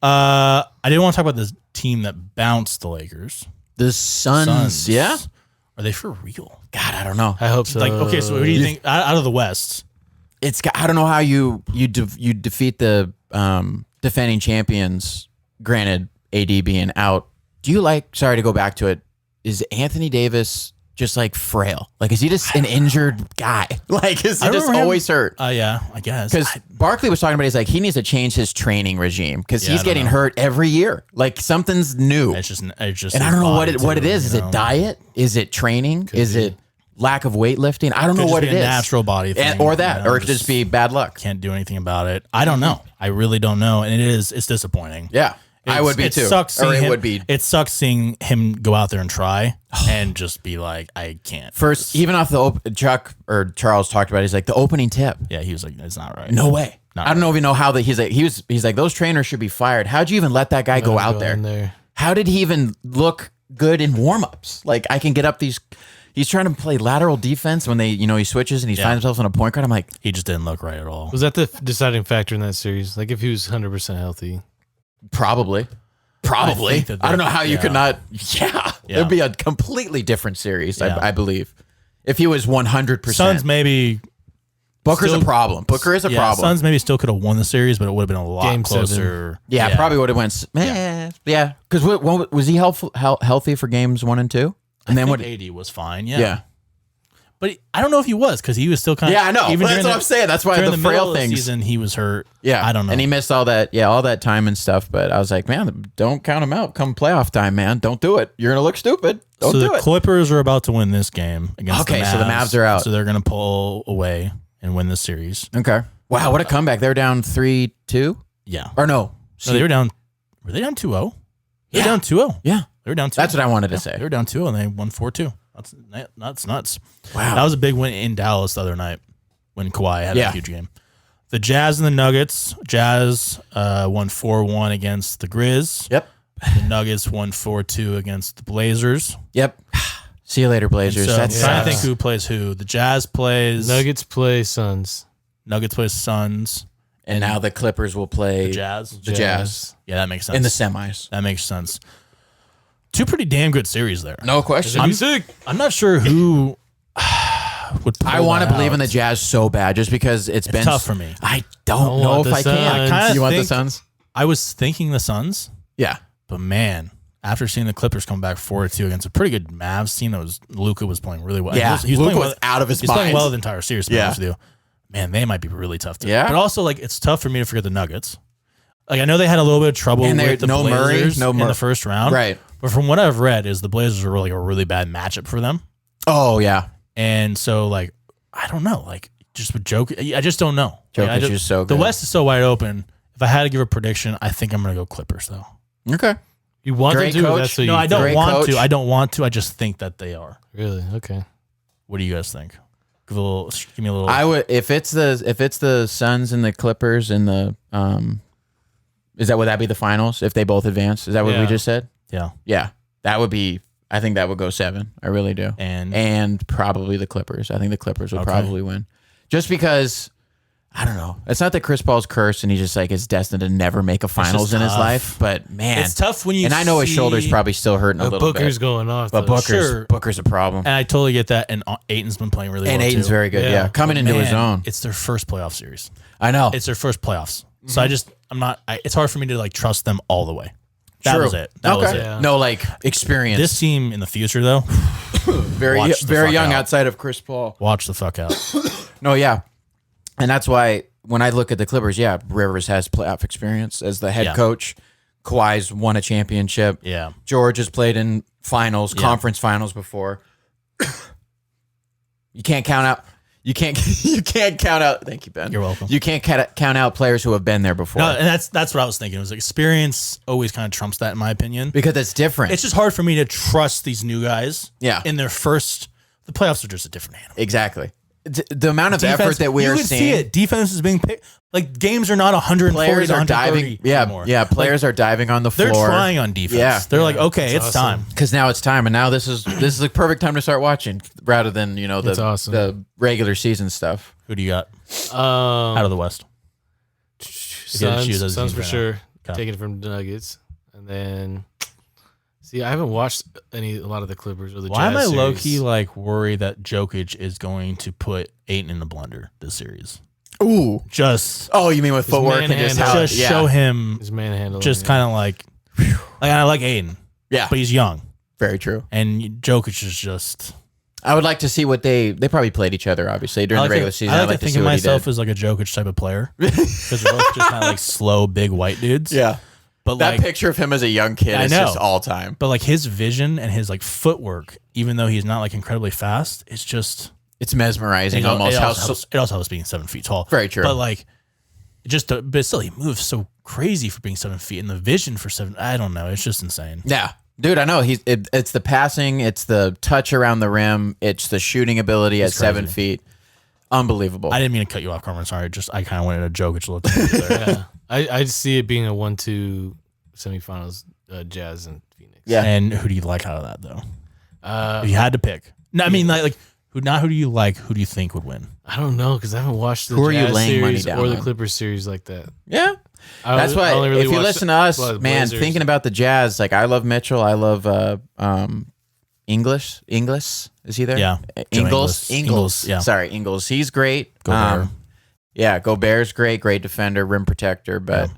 I didn't want to talk about this team that bounced the Lakers. The Suns. Yeah. Are they for real? God, I don't know. I hope so. Like, okay, so who do you think out of the West? I don't know how you defeat the defending champions. Granted, AD being out. Do you sorry to go back to it, is Anthony Davis just like frail? Like, is he just an injured guy? Like, is he just always hurt? Yeah, I guess. Because Barkley was talking about, he's like, he needs to change his training regime because he's getting hurt every year. Like, something's new. It's just, and I don't know what it is. Is it diet? Is it training? Is it lack of weightlifting? I don't know what it is. Natural body thing, or that, or it could just be bad luck. Can't do anything about it. I don't know. I really don't know, and it's disappointing. Yeah. I would be too. It sucks seeing him go out there and try and just be like, I can't. First, even off the Charles talked about it, he's like, the opening tip. Yeah, he was like, it's not right. No way. I don't even know how he's like, those trainers should be fired. How'd you even let that guy go out there? How did he even look good in warm-ups? Like, I can get up these. He's trying to play lateral defense when he switches and he finds himself on a point guard. I'm like, he just didn't look right at all. Was that the deciding factor in that series? Like, if he was 100% healthy. Probably. I don't know how you could not. Yeah. It'd be a completely different series, I believe. If he was 100%. Suns maybe. Booker's a problem. Booker is a problem. Suns maybe still could have won the series, but it would have been a lot Game closer. 7. Yeah, probably would have went. Yeah. Because was he healthy for games 1 and 2? And then AD was fine. Yeah. But I don't know if he was because he was still kind of. Yeah, I know. That's what I'm saying. That's why the frail things. Season, he was hurt. Yeah, I don't know. And he missed all that time and stuff. But I was like, man, don't count him out. Come playoff time, man. Don't do it. You're gonna look stupid. Don't do it. So the Clippers are about to win this game against the Mavs. So the Mavs are out. So they're gonna pull away and win the series. Okay. Wow, what a comeback! They're down 3-2. Yeah. Or no? No, they were down. Were they down 2-0? They were down 2-0. Yeah. They were down 2-0. That's what I wanted to say. They were down 2-0 and they won 4-2. That's nuts. Wow. That was a big win in Dallas the other night when Kawhi had a huge game. The Jazz and the Nuggets. Jazz won 4-1 against the Grizz. Yep. The Nuggets won 4-2 against the Blazers. Yep. See you later, Blazers. So I'm trying to think who plays who. The Jazz plays... Nuggets play Suns. Nuggets plays Suns. And now the Clippers will play... The Jazz. The Jazz. Yeah, that makes sense. In the semis. That makes sense. Two pretty damn good series there. No question. I'm not sure who would pull I want to that believe out. in the Jazz so bad just because it's been tough for me. I don't know if I can. You want the Suns? I was thinking the Suns. Yeah. But man, after seeing the Clippers come back 4-2 against a pretty good Mavs team, Luka was playing really well. Yeah, he was Luka playing was out of his mind. He's playing well the entire series, to be honest with you. Man, they might be really tough to. Yeah. But also, like, it's tough for me to forget the Nuggets. Like, I know they had a little bit of trouble with the Blazers in the first round. Right. But from what I've read is the Blazers are really a really bad matchup for them. Oh, yeah. And so, like, I don't know. Like, just with Jokic, I just don't know. Jokic is so good. The West is so wide open. If I had to give a prediction, I think I'm going to go Clippers, though. Okay. You want them to? That's what no, I don't want to. I don't want to. I just think that they are. Really? Okay. What do you guys think? Give me a little. I would if it's the Suns and the Clippers and the would that be the finals if they both advance? Is that what we just said? Yeah. Yeah. That would be. I think that would go 7. I really do. And probably the Clippers. I think the Clippers would probably win, just because. I don't know. It's not that Chris Paul's cursed and he just like is destined to never make a finals in his life, but man, it's tough when you. And I know his shoulder's probably still hurting a little Booker's bit. going off, but Booker's a problem. And I totally get that. And Ayton's been playing really well. And Ayton's very good. Yeah, coming into his own. It's their first playoff series. I know. It's their first playoffs. So I'm not. It's hard for me to like trust them all the way. That was it. That was it. Yeah. No, like experience. This team in the future though, very young outside of Chris Paul. Watch the fuck out. No, yeah, and that's why. When I look at the Clippers, Rivers has playoff experience as the head coach. Kawhi's won a championship. Yeah. George has played in finals, conference finals before. You can't count out. You can't count out. Thank you, Ben. You're welcome. You can't count out players who have been there before. No, and that's what I was thinking. It was like experience always kind of trumps that in my opinion. Because it's different. It's just hard for me to trust these new guys. Yeah. In their first, the playoffs are just a different animal. Exactly. The amount of effort that we are seeing. See it. Defense is being picked. Like games are not 140 players to are 130 diving. Yeah, anymore. yeah. Players are diving on the floor. They're trying on defense. Yeah. They're like, okay, it's time. Because now it's time, and now this is the perfect time to start watching, rather than the regular season stuff. Who do you got out of the West? Suns for sure. Okay. Taking it from the Nuggets, and then. See, I haven't watched a lot of the Clippers or the Jazz Why am I series. low-key like worried that Jokic is going to put Ayton in the blender this series? Ooh. You mean with footwork and just show him his manhandling. Just kind of like I like Ayton. Yeah. But he's young. Very true. And Jokic is just I would like to see what they probably played each other, obviously, during the regular season. I like to think of myself as like a Jokic type of player because they're both just kind of like slow, big white dudes. Yeah. But that like, picture of him as a young kid is just all time. But like his vision and his like footwork, even though he's not like incredibly fast, it's mesmerizing almost. It also helps being 7 feet tall. Very true. But like, but still, he moves so crazy for being 7 feet, and the vision for 7. I don't know. It's just insane. Yeah, dude, I know. It's the passing, it's the touch around the rim, it's the shooting ability at 7 feet. Unbelievable. I didn't mean to cut you off, Carmen. Sorry. I kind of wanted a Jokic look there. Yeah. I see it being a 1-2 semifinals, Jazz and Phoenix. Yeah. And who do you like out of that though? If you had to pick, no, I mean like who do you like? Who do you think would win? I don't know because I haven't watched the Who are Jazz you laying money series down or the on? Clippers series like that. Yeah. That's why if you listen to us, man, thinking about the Jazz, like I love Mitchell, I love Ingles. Is he there? Yeah. Ingles. Yeah. Sorry, Ingles. He's great. Gobert. Yeah, Gobert's great defender, rim protector, but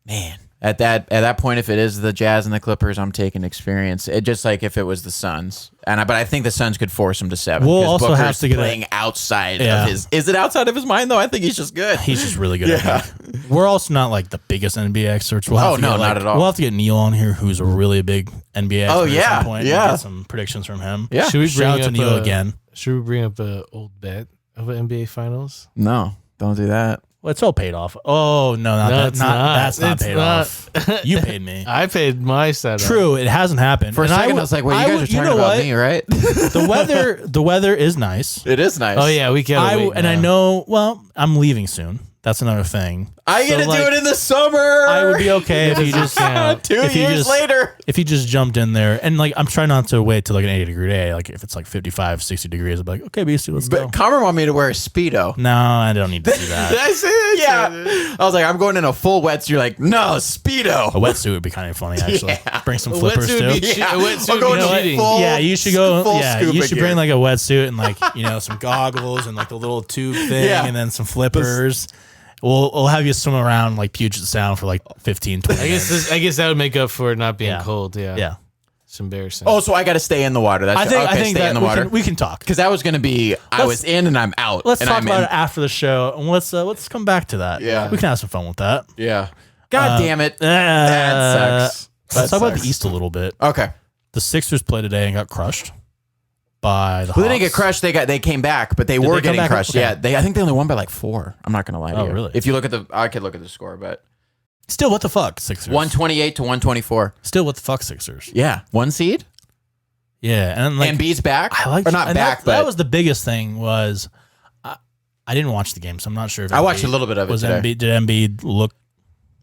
man, at that point, if it is the Jazz and the Clippers, I'm taking experience. It just like if it was the Suns, but I think the Suns could force him to 7. We'll also Booker's have to get playing outside of his. Is it outside of his mind though? I think he's just good. He's just really good. At it. We're also not like the biggest NBA experts. We'll not at all. We'll have to get Neil on here, who's a really big NBA expert. Yeah, at some point. yeah. We'll get some predictions from him. Yeah. Should we Shout out to Neil again? Should we bring up an old bet of an NBA Finals? No, don't do that. Well, it's all paid off. Oh no, that's not paid off. You paid me. I paid my side. True, it hasn't happened. For a second, I was like, "Wait, you guys are talking about me, right?" The weather is nice. It is nice. Oh yeah, we can't. I know. Well, I'm leaving soon. That's another thing. I get to do it in the summer. I would be okay if you just 2 years later. If you just jumped in there and like I'm trying not to wait till like an 80-degree day. Like if it's like 55, 60 degrees, I'd be like, okay, BC, let's go. But Carmen wanted me to wear a Speedo. No, I don't need to do that. That's it. Yeah. I was like, I'm going in a full wetsuit. You're like, no, Speedo. A wetsuit would be kind of funny, actually. Yeah. Bring some flippers too. Yeah. A wetsuit I'll go would be into cheating. full, Yeah, you should go. Yeah, you should bring gear. like a wetsuit and like some goggles and like the little tube thing, and then some flippers. We'll have you swim around like Puget Sound for like 15, 20 minutes. I guess that would make up for it not being Yeah. cold. Yeah. Yeah. It's embarrassing. Oh, so I got to stay in the water. That's I think stay in the water. we can talk. Because that was going to be, I was in and I'm out. Let's and talk I'm about in. it after the show, and let's come back to that. Yeah. We can have some fun with that. Yeah. God damn it. That sucks. Let's talk about sucks. the East a little bit. Okay. The Sixers played today and got crushed by the Hawks. Well, they didn't get crushed. They came back, but they were they come getting back? crushed. Okay. Yeah. I think they only won by like 4. I'm not going to lie to you. Oh, really? If you look at I could look at the score, but Still, what the fuck, Sixers? 128 to 124. Still, what the fuck, Sixers? Yeah. 1 seed. Yeah, and like Embiid's back. I like or not back, but that was the biggest thing. Was I didn't watch the game, so I'm not sure if I watched a little bit of it today. Did Embiid look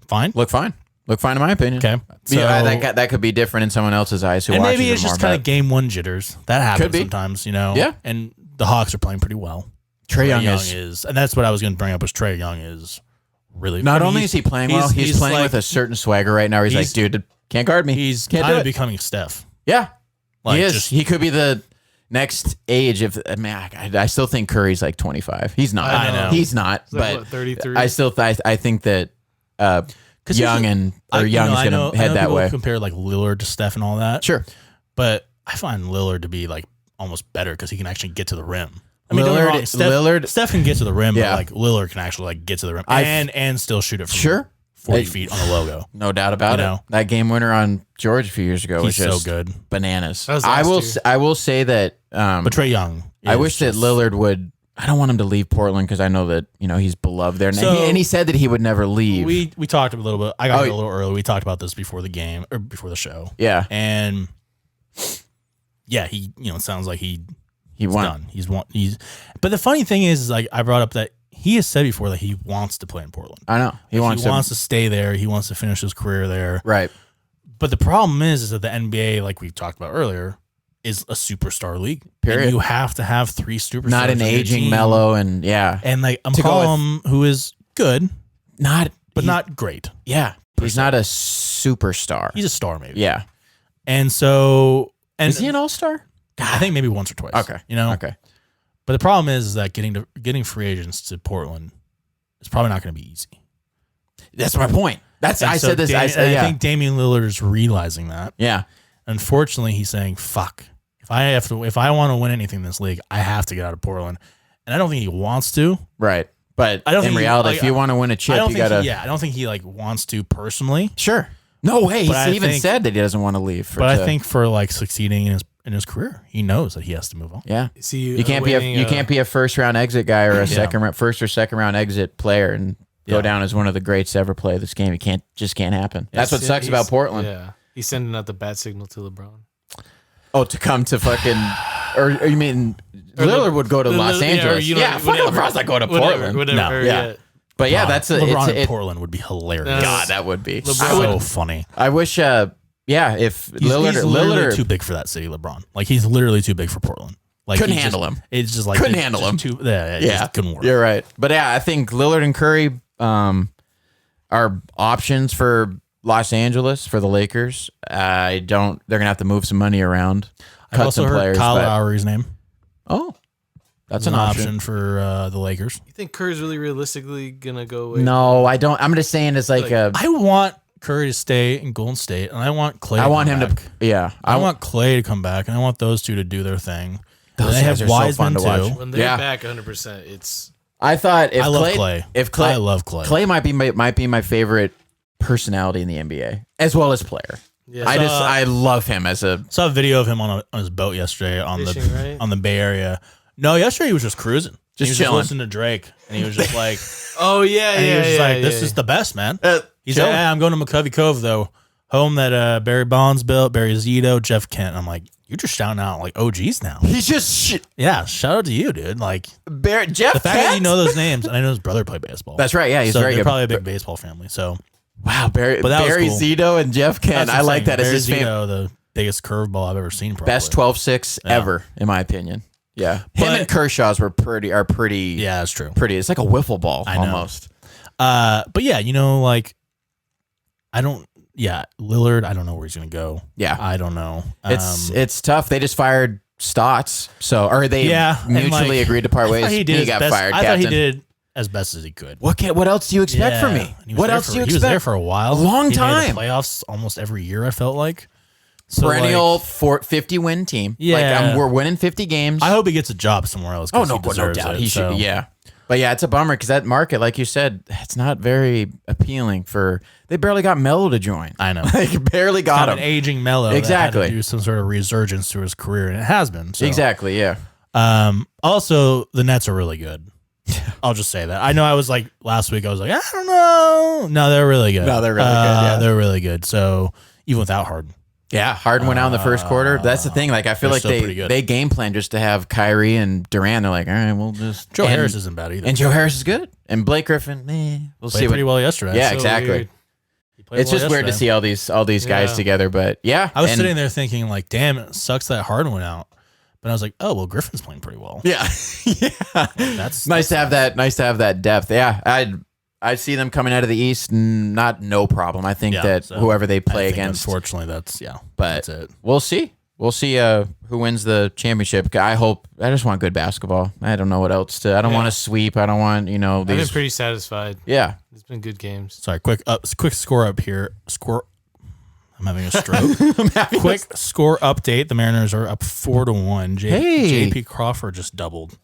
fine? Look fine. Look fine in my opinion. Okay, so Yeah, that could be different in someone else's eyes who and watches maybe it's it more, just kind but of game 1 jitters. That happens Could be. sometimes, you know. Yeah. And the Hawks are playing pretty well. Trae Young is, and that's what I was going to bring up. Was Trae Young is really not I mean, only is he playing well, he's playing like, with a certain swagger right now. He's like, dude, can't guard me. He's can't kind do of it. becoming Steph. Yeah, Like, he is. just- He could be the next age. If I still think Curry's like 25. He's not. I know. He's not. It's like, But what, 33? I still I think that Young is going to head that way. Compare like Lillard to Steph and all that. Sure. But I find Lillard to be like almost better because he can actually get to the rim. I mean, don't get me wrong, Lillard- Steph can get to the rim, Yeah. but like Lillard can actually like get to the rim and still shoot it from Sure. 40 feet on the logo. No doubt about You it. know? That game winner on George a few years ago was He's just so good. bananas. That was I last year. will say that But Trae Young, I is wish that just- Lillard would. I don't want him to leave Portland because I know that he's beloved there, and he said that he would never leave. We talked a little bit. I got here a little early. We talked about this before the game or before the show. Yeah, And yeah, he it sounds like he's won. done. But the funny thing is like I brought up that he has said before that he wants to play in Portland. I know he wants to stay there. He wants to finish his career there. Right. But the problem is that the NBA, like we talked about earlier, is a superstar league. Period. And you have to have 3 superstars. Not an on your aging team. Melo, and yeah, And like To go with- McCollum, who is good, not not great. Yeah, he's not a superstar. He's a star, maybe. Yeah. And so, and Is he an all-star? I think maybe once or twice. Okay. Okay. But the problem is that getting free agents to Portland is probably not going to be easy. That's my point. I said I think Damian Lillard is realizing that. Yeah. Unfortunately, he's saying, "Fuck, if If I want to win anything in this league, I have to get out of Portland, and I don't think he wants to. Right. But I don't in think reality, if you want to win a chip, you got to. Yeah, I don't think he like wants to personally. Sure. No way. But He even said that he doesn't want to leave. But I think for like succeeding in his career, he knows that he has to move on. Yeah. See, You can't be a first round exit guy or a first or second round exit player and go down as one of the greats to ever play this game. It can't happen. That's what sucks about Portland. Yeah. He's sending out the bat signal to LeBron. Oh, to come to fucking, or you mean Lillard would go to Los Angeles? Yeah, fucking LeBron's not going to Portland. Whatever. Yeah. But yeah, that's LeBron in Portland would be hilarious. God, that would be so funny. I wish. If Lillard, he's literally too big for that city, LeBron. Like he's literally too big for Portland. Like couldn't handle him. It's just like couldn't handle him. Just couldn't work. You're right. But yeah, I think Lillard and Curry are options for Los Angeles for the Lakers. They're gonna have to move some money around. I've also heard Kyle Lowry's name. Oh, that's an option for the Lakers. You think Curry's really realistically gonna go away? No, I don't. I'm just saying it's like I want Curry to stay in Golden State, and I want Clay. I want Clay to come back, and I want those two to do their thing. Those they have Wiseman so fun to watch. When they're back 100%, it's. I thought I love Clay. I love Clay. Clay might be my favorite personality in the NBA as well as player. Yeah, I love him as a. Saw a video of him on his boat yesterday on the Bay Area. No, yesterday he was just cruising. Just chilling, listening to Drake, and he was just like, "Oh yeah, and he was just like, this is the best, man." He's like, I'm going to McCovey Cove though, home that Barry Bonds built, Barry Zito, Jeff Kent. I'm like, you're just shouting out like OGs now. He's just shout out to you, dude. Like Jeff. The fact that you know those names, and I know his brother played baseball. That's right. Yeah, he's very good. Probably a big baseball family. So wow, Barry Zito and Jeff Kent. I like that. Barry Zito, the biggest curveball I've ever seen. Probably. Best 12-6 ever, in my opinion. Yeah, him and Kershaw's are pretty. Yeah, that's true. Pretty. It's like a wiffle ball almost. But yeah, like Lillard. I don't know where he's gonna go. Yeah, I don't know. It's tough. They just fired Stotts, they mutually agreed to part ways. He got fired. I thought he did as best as he could. What else do you expect from me? What else do you expect? He was there for a while, long time. He made the playoffs almost every year. I felt like. So perennial 50-win team. Yeah, we're winning 50 games. I hope he gets a job somewhere else. Oh no doubt he should. Yeah, but yeah, it's a bummer because that market, like you said, it's not very appealing. They barely got Melo to join. I know, barely got him. An aging Melo, exactly. That had to do some sort of resurgence to his career, and it has been. So. Exactly. Yeah. Also, the Nets are really good. I'll just say that. I know I was like last week. I was like, I don't know. No, they're really good. No, they're really good. Yeah, they're really good. So even without Harden. Yeah, Harden went out in the first quarter. That's the thing. Like I feel like they game plan just to have Kyrie and Durant. They're like, all right, we'll just. Joe Harris isn't bad either. And Joe Harris is good. And Blake Griffin, we'll played pretty well yesterday. Yeah, exactly. It's just weird to see all these guys together. But yeah, I was sitting there thinking like, damn, it sucks that Harden went out. But I was like, oh well, Griffin's playing pretty well. Yeah, yeah. That's nice to have that. Nice to have that depth. Yeah, I see them coming out of the East, no problem. I think that whoever they play against. Unfortunately, that's it. We'll see. We'll see who wins the championship. I just want good basketball. I don't know what else to. I don't want to sweep. I don't want I've been pretty satisfied. Yeah, it's been good games. Sorry, quick score up here. I'm having a stroke. Quick score update. The Mariners are up 4-1. JP Crawford just doubled.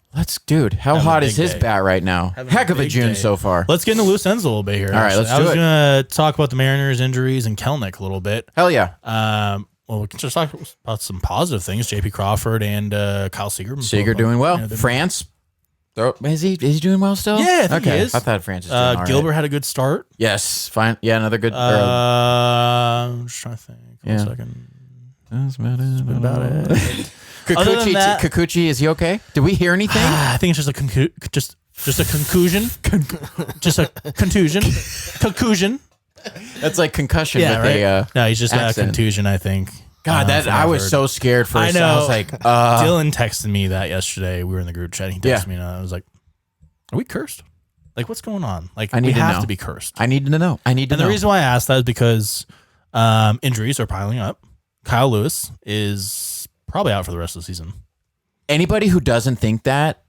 Dude, how hot is his bat right now? Heck of a June so far. Let's get into loose ends a little bit here. All right, let's do it. I was going to talk about the Mariners' injuries and Kelnick a little bit. Hell yeah. Well, we can just talk about some positive things. JP Crawford and Kyle Seager. Seager doing well. France. Is he doing well still? Yeah, I think he is. I thought France is doing all right. Gilbert had a good start. Yes, fine. Yeah, another good. I'm just trying to think. Yeah. 1 second. That's about it. Kikuchi, is he okay? Did we hear anything? I think it's just a concussion. Just a contusion. Concussion. That's like concussion with right? No, he's just got a contusion, I think. God, I was so scared for. I know. I was like, Dylan texted me that yesterday. We were in the group chat. He texted me, and I was like, "Are we cursed? Like, what's going on? Like, we have to be cursed." I need to know. And the reason why I asked that is because injuries are piling up. Kyle Lewis is probably out for the rest of the season. Anybody who doesn't think that,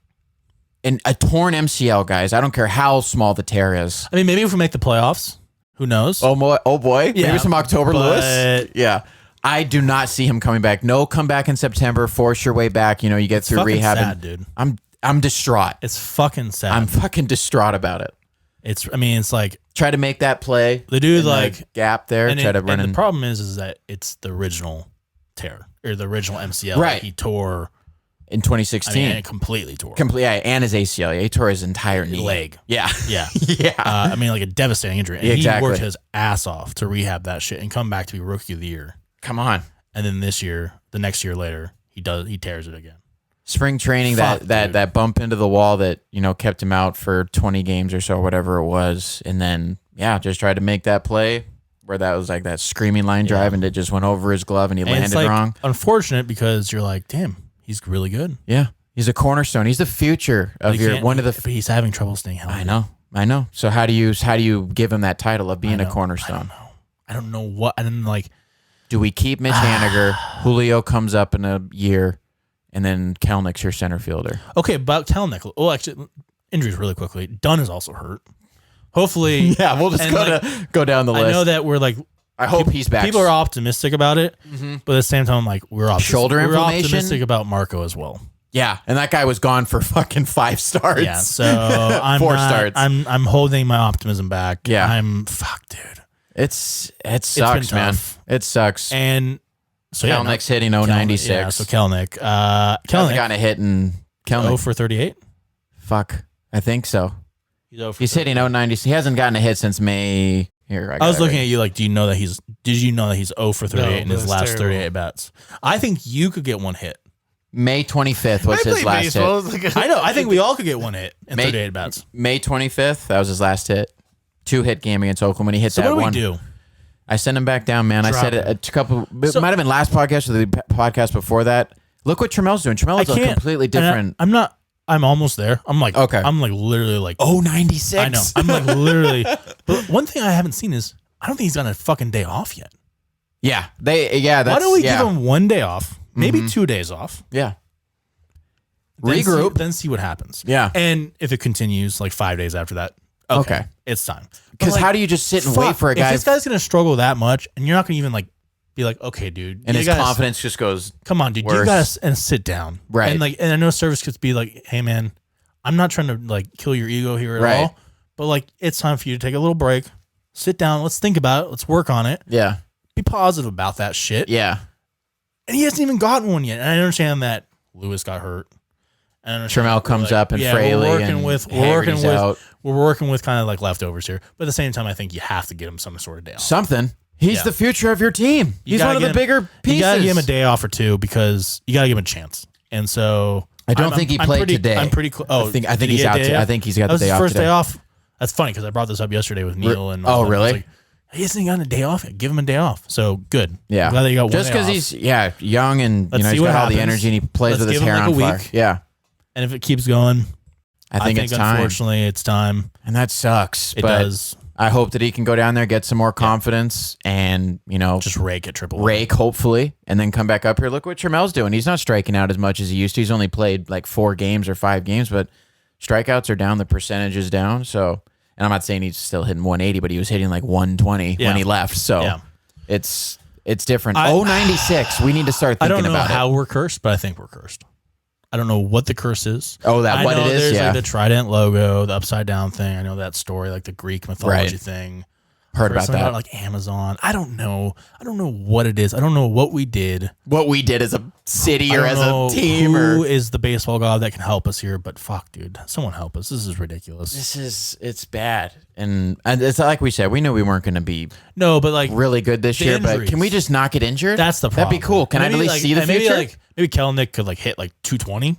and a torn MCL, guys, I don't care how small the tear is. I mean, maybe if we make the playoffs, who knows? Oh boy. Yeah, maybe some October Lewis. Yeah. I do not see him coming back. No, come back in September. Force your way back. You get through rehab. Sad, dude. I'm distraught. It's fucking sad. I'm fucking distraught about it. It's like try to make that play. The dude the gap there. And try to run in. The problem is that it's the original tear or the original MCL. Right. Like he tore in 2016. And completely tore. And his ACL. He tore his entire knee. Leg. Yeah. Yeah. Yeah. Like a devastating injury. And exactly. He worked his ass off to rehab that shit and come back to be rookie of the year. Come on. And then the next year later, he tears it again. Spring training, that bump into the wall that, kept him out for 20 games or so, or whatever it was. And then, just tried to make that play where that was like that screaming line drive and it just went over his glove and he landed wrong. Unfortunate because you're like, damn, he's really good. Yeah. He's a cornerstone. He's the future of but he's having trouble staying healthy. I know. So how do you give him that title of being a cornerstone? I don't know what. I didn't like. Do we keep Mitch Haniger? Julio comes up in a year. And then Kelnick's your center fielder. Okay, about Kelnick. Well, actually, injuries really quickly. Dunn is also hurt. Hopefully. Yeah, we'll just go down the list. I know that we're like. I hope he's back. People are optimistic about it, but at the same time, like we're optimistic. Shoulder inflammation? We're optimistic about Marco as well. Yeah, and that guy was gone for fucking 5 starts. Yeah, so I'm 4 starts. I'm holding my optimism back. Yeah, fuck, dude. It sucks, man. It sucks. And. So Kelnick's hitting 0.96. Yeah, so Kelnick. Kelnick got a hit in Kelnick. 0 for 38? Fuck. I think so. He's hitting 0.96. He hasn't gotten a hit since May. Here, I was looking at you like, did you know that he's 0 for 38 in his last 38 bats? I think you could get one hit. May 25th was his last hit. I know. I think we all could get one hit in 38 bats. May 25th, that was his last hit. 2-hit game against Oakland when he hit that one. So what do we do? I sent him back down, man. I said it a couple. It might have been last podcast or the podcast before that. Look what Tramel's doing. Tramel's a completely different. I'm almost there. I'm like, okay. I'm like literally like 0.96. I know. I'm like literally. But one thing I haven't seen is I don't think he's got a fucking day off yet. Yeah, That's, why don't we give him 1 day off, maybe 2 days off? Yeah. Regroup, then see what happens. Yeah, and if it continues like 5 days after that, okay. It's time. Because how do you just sit and wait for a guy? If this guy's gonna struggle that much, and you're not gonna even like be like, okay, dude, and his confidence just goes. Come on, dude, you gotta sit down, right? And I know service could be like, hey, man, I'm not trying to like kill your ego here at all, but like it's time for you to take a little break, sit down, let's think about it, let's work on it. Yeah, be positive about that shit. Yeah, and he hasn't even gotten one yet. And I understand that Lewis got hurt. Tramel comes up and Fraley we're working with kind of like leftovers here, but at the same time, I think you have to get him some sort of day off. Something. He's the future of your team. He's one of the bigger pieces. You gotta give him a day off or two because you gotta give him a chance. And so I don't think he played today. I'm pretty close. Oh, I think he's out. I think he's got the day off. First day off. That's funny because I brought this up yesterday with Neil and. Oh, really? Like, he hasn't gotten a day off yet. Give him a day off. So good. Yeah. I'm glad that you got one just because he's young and he's got all the energy and he plays with his hair on fire. Yeah. And if it keeps going, I think it's time. Unfortunately, it's time. And that sucks. It does. I hope that he can go down there, get some more confidence, and, just rake at triple. Rake, hopefully, and then come back up here. Look what Tramel's doing. He's not striking out as much as he used to. He's only played like 4 games or 5 games, but strikeouts are down. The percentage is down. So, and I'm not saying he's still hitting 180, but he was hitting like 120 when he left. So it's different. 0.96. We need to start thinking about it. I don't know how we're cursed, but I think we're cursed. I don't know what the curse is. Oh, what it is? There's like the trident logo, the upside down thing. I know that story, like the Greek mythology thing. Heard about that. Like Amazon. I don't know. I don't know what it is. I don't know what we did. What we did as a city or as a team. Who is the baseball god that can help us here? But fuck, dude. Someone help us. This is ridiculous. It's bad. And it's like we said, we knew we weren't going to be really good this year, but can we just not get injured? That's the problem. That'd be cool. Can I at least see the future? Maybe Kelnick could hit like 220,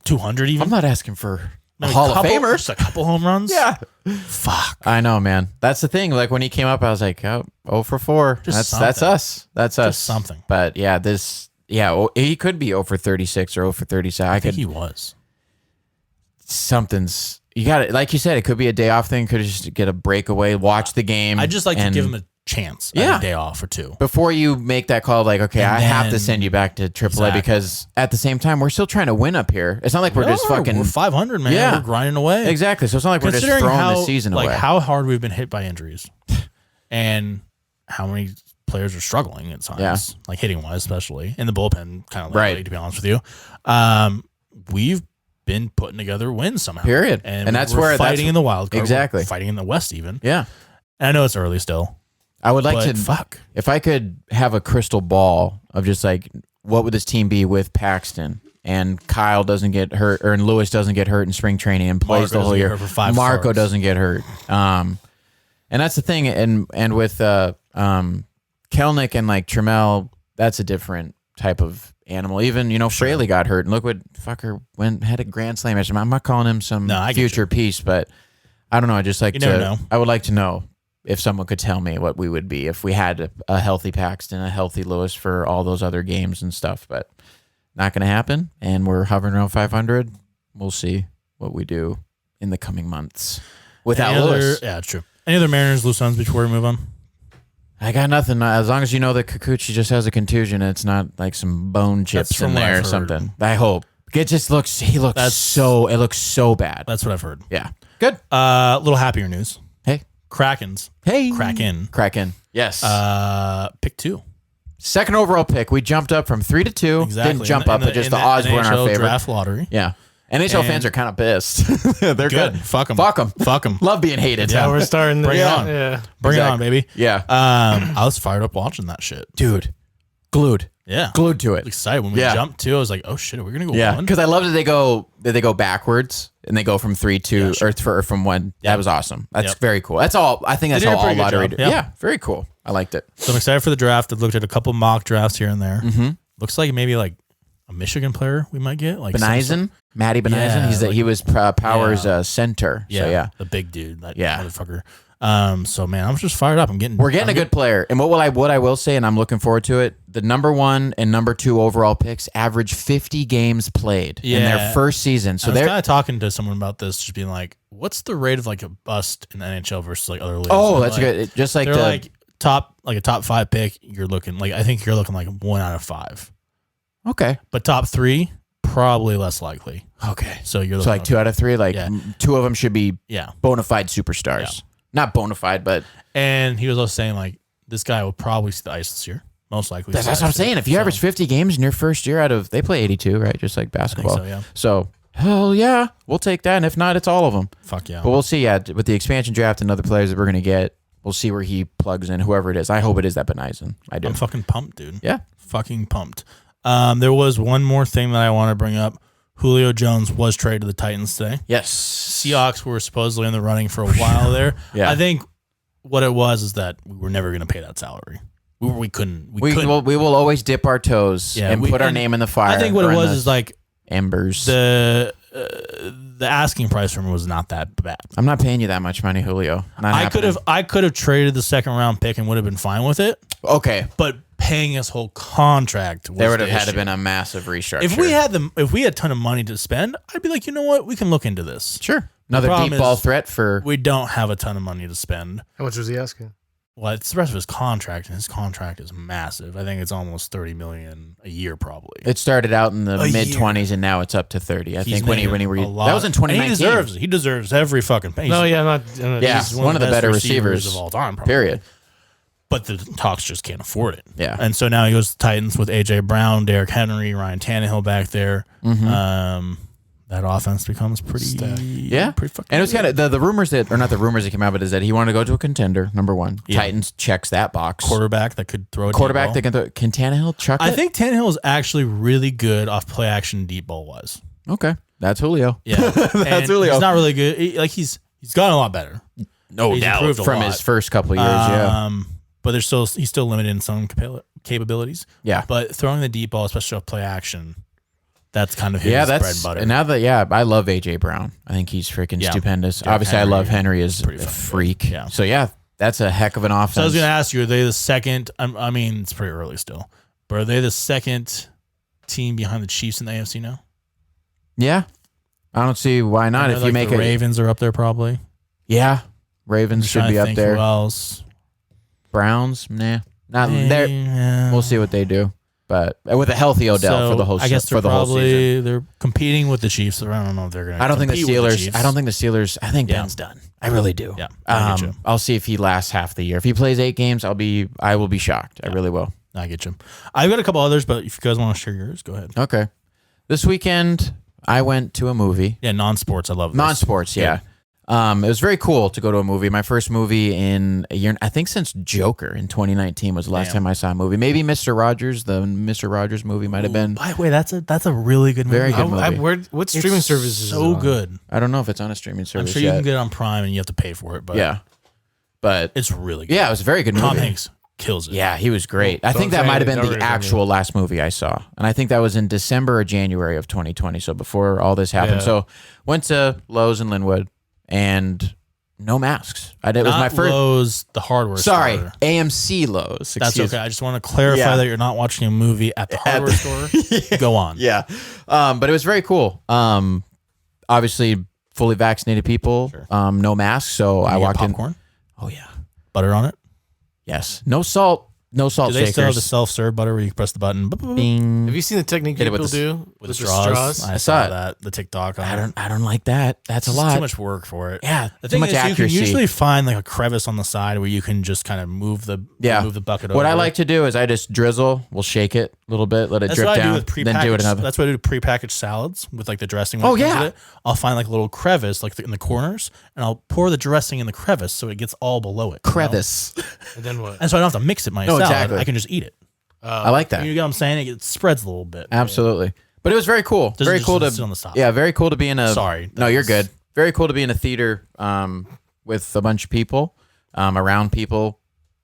200 even. I'm not asking for Hall of Famers. Just a couple home runs. Yeah. Fuck. I know, man. That's the thing. Like when he came up, I was like, 0 for 4. That's us. That's us. Just something. But he could be 0 for 36 or 0 for 37. I think he was. Something's, you got it. Like you said, it could be a day off thing. Could just get a breakaway, watch the game. I just like to give him a chance. A day off or 2 before you make that call. Like, okay, I have to send you back to AAA because at the same time we're still trying to win up here. It's not like we're we're 500, man. Yeah, we're grinding away. Exactly. So it's not like we're just throwing the season away. Like how hard we've been hit by injuries, and how many players are struggling at times, Yeah. like hitting wise, especially in the bullpen, kind of Right. lately, to be honest with you. We've been putting together wins somehow. Period. And that's we're where fighting in the wild card. Exactly. We're fighting in the West even. Yeah. And I know it's early still. I would like but to fuck. if I could have a crystal ball of just like what would this team be with Paxton and Kyle doesn't get hurt and Lewis doesn't get hurt in spring training and plays Marco the whole doesn't get year. hurt for 5 Marco starts. doesn't get hurt. And that's the thing. And with Kelnick and like Trammell, that's a different type of animal. Even, Fraley got hurt, and look what fucker had a grand slam. I'm not calling him some future piece, but I don't know. I just like never know. I would like to know if someone could tell me what we would be if we had a healthy Paxton, a healthy Lewis for all those other games and stuff, but not going to happen. And we're hovering around 500. We'll see what we do in the coming months without Lewis. Yeah, true. Any other Mariners loose ends before we move on? I got nothing. As long as you know that Kikuchi just has a contusion, and it's not like some bone chips in there or something. I hope. It just looks. It looks so bad. That's what I've heard. Yeah. Good. Little happier news. Hey. Krakens. Hey. KRAKEN. Yes. Pick 2. Second overall pick. We jumped up from 3 to 2. Exactly. Didn't jump up, but just the odds were in our favor. Draft lottery. Yeah. NHL fans are kind of pissed. They're good. Fuck them. Fuck them. Fuck them. Love being hated. Yeah, we're starting. Bring it on. Yeah. Bring it on, baby. Yeah. I was fired up watching that shit. Dude. Glued. Yeah. Glued to it. Excited when we jumped too. I was like, oh shit, are we gonna go Yeah. one? Because I love that they go backwards and they go from 3 to or from 1. That was awesome. That's very cool. That's all. I think that's did a all pretty good lottery job. do. Yeah. Very cool. I liked it. So I'm excited for the draft. I've looked at a couple mock drafts here and there. Mm-hmm. Looks like maybe like a Michigan player we might get. Like Benison, Matty Benison. Yeah, He was Power's center. Yeah, So yeah. the big dude. That Yeah. motherfucker. So man, I'm just fired up. We're getting a good player. And what I will say, and I'm looking forward to it, the number 1 and number 2 overall picks average 50 games played in their first season. So I was they're kind of talking to someone about this, just being like, what's the rate of like a bust in the NHL versus like other leagues? Oh, And that's like, good. Just like they're the like a top 5 pick, you're looking like, I think you're looking like 1 out of 5. okay. But top 3, probably less likely. Okay. So you're So looking like 2 out of 3, like Yeah. 2 of them should be yeah. bona fide superstars. Yeah. Not bona fide, but And he was also saying like this guy will probably see the ice this year, most likely. that's what I'm saying. If you average 50 games in your first year they play 82, right? Just like basketball. so, yeah. So hell yeah, we'll take that. And if not, it's all of them. Fuck yeah. But we'll see. Yeah, with the expansion draft and other players that we're gonna get, we'll see where he plugs in. Whoever it is, I hope it is that Benison. I do. I'm fucking pumped, dude. Yeah. Fucking pumped. There was one more thing that I want to bring up. Julio Jones was traded to the Titans today. Yes. Seahawks were supposedly in the running for a while there. Yeah. I think what it was is that we were never going to pay that salary. We couldn't. We will always dip our toes and put our name in the fire. I think what it was is like embers. the asking price for him was not that bad. I'm not paying you that much money, Julio. Not happening. I could have traded the second round pick and would have been fine with it. Okay. But paying his whole contract was There would have the had to issue. been a massive restructure. If we had a ton of money to spend, I'd be like, you know what, we can look into this. Sure. Another problem deep ball is threat for We don't have a ton of money to spend. How much was he asking? Well, it's the rest of his contract, and his contract is massive. I think it's almost $30 million a year, probably. It started out in the A mid year. 20s and now it's up to 30. I He's think when he making a lot. that was in 2019. And he deserves every fucking penny. No, yeah, not. Yeah. He's one of the best better receivers of all time, probably. Period. But the Hawks just can't afford it. Yeah. And so now he goes to the Titans with A.J. Brown, Derrick Henry, Ryan Tannehill back there. Mm-hmm. That offense becomes pretty Pretty fucking and it was kind of the rumors that, or not the rumors that came out, but is that he wanted to go to a contender. Number 1, Yeah. Titans checks that box. quarterback that could throw a Quarterback deep that ball. can Tannehill chuck I it? think Tannehill is actually really good off play action deep ball wise. Okay, that's Julio. Yeah, That's Julio. He's not really good. He's gotten a lot better. No He's doubt improved a from lot. his first couple of years. Yeah, But he's still limited in some capabilities. yeah. But throwing the deep ball, especially off play action, that's kind of his Yeah, bread that's and butter. and now that I love AJ Brown. I think he's freaking Yeah. stupendous. Derrick Obviously, Henry, I love Henry as a pretty fucking freak. good. Yeah. So yeah, that's a heck of an offense. So I was going to ask you, are they the second? I mean, it's pretty early still, but are they the second team behind the Chiefs in the AFC now? Yeah, I don't see why not. I know, If you make the it, Ravens are up there probably. yeah, Ravens should Trying be to up think there. Who else? Browns, nah, not there. Yeah. We'll see what they do. But with a healthy Odell So, for the whole I guess for they're the whole season. They're competing with the Chiefs. So I don't know if they're going to. I don't think the Steelers. I don't think the Steelers. I think Yeah. Ben's done. I really do. Yeah, I get you. I'll see if he lasts half the year. If he plays 8 games, I will be shocked. Yeah. I really will. I get you. I've got a couple others, but if you guys want to share yours, go ahead. Okay. This weekend, I went to a movie. Yeah, non-sports. I love this. Non-sports, yeah. It was very cool to go to a movie. My first movie in a year, I think since Joker in 2019 was the last time I saw a movie. Maybe Mr. Rogers, the Mr. Rogers movie might have been. By the way, that's a really good movie. Very good movie. What streaming service is so it on? good? I don't know if it's on a streaming service I'm sure you yet. can get it on Prime and you have to pay for it. But yeah. But it's really good. Yeah, it was a very good movie. Tom Hanks kills it. Yeah, he was great. I think that might have been the actual last movie I saw. And I think that was in December or January of 2020. So before all this happened. Yeah. So went to Lowe's in Linwood and no masks. It was my first Lowe's, the hardware store. AMC Lowe's. That's okay. I just want to clarify that you're not watching a movie at the hardware store. Go on. Yeah. But it was very cool. Obviously fully vaccinated people, no masks. So I walked popcorn? Oh yeah. Butter on it? Yes. No salt. No salt shakers. Do they still have the self-serve butter where you press the button? Bing. Have you seen the technique people do with the straws? I saw that. The TikTok. I don't like that. That's a lot. Too much work for it. Yeah. The thing is, you can usually find like a crevice on the side where you can just kind of move the bucket over. What I like to do is I just drizzle. We'll shake it a little bit, let it drip down, then do it another. That's what I do with prepackaged salads with like the dressing. With it. I'll find like a little crevice like in the corners, and I'll pour the dressing in the crevice so it gets all below it. Crevice. And then what? And so I don't have to mix it myself. I can just eat it. I like that. You get what I'm saying? It spreads a little bit. Absolutely. But it was very cool. Very cool to sit on the top. Yeah, very cool to be in a. Sorry. No, you're good. Very cool to be in a theater with a bunch of people, around people.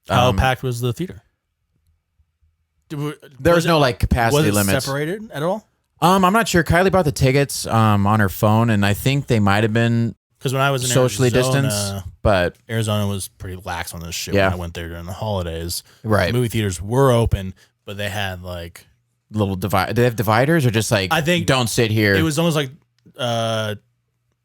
How packed was the theater? There was no like capacity limits. Was it separated at all? I'm not sure. Kylie bought the tickets on her phone, and I think they might have been because when I was in socially distanced, but Arizona was pretty lax on this shit when I went there during the holidays. Right, the movie theaters were open, but they had like little Do they have dividers or just like I think don't sit here? It was almost like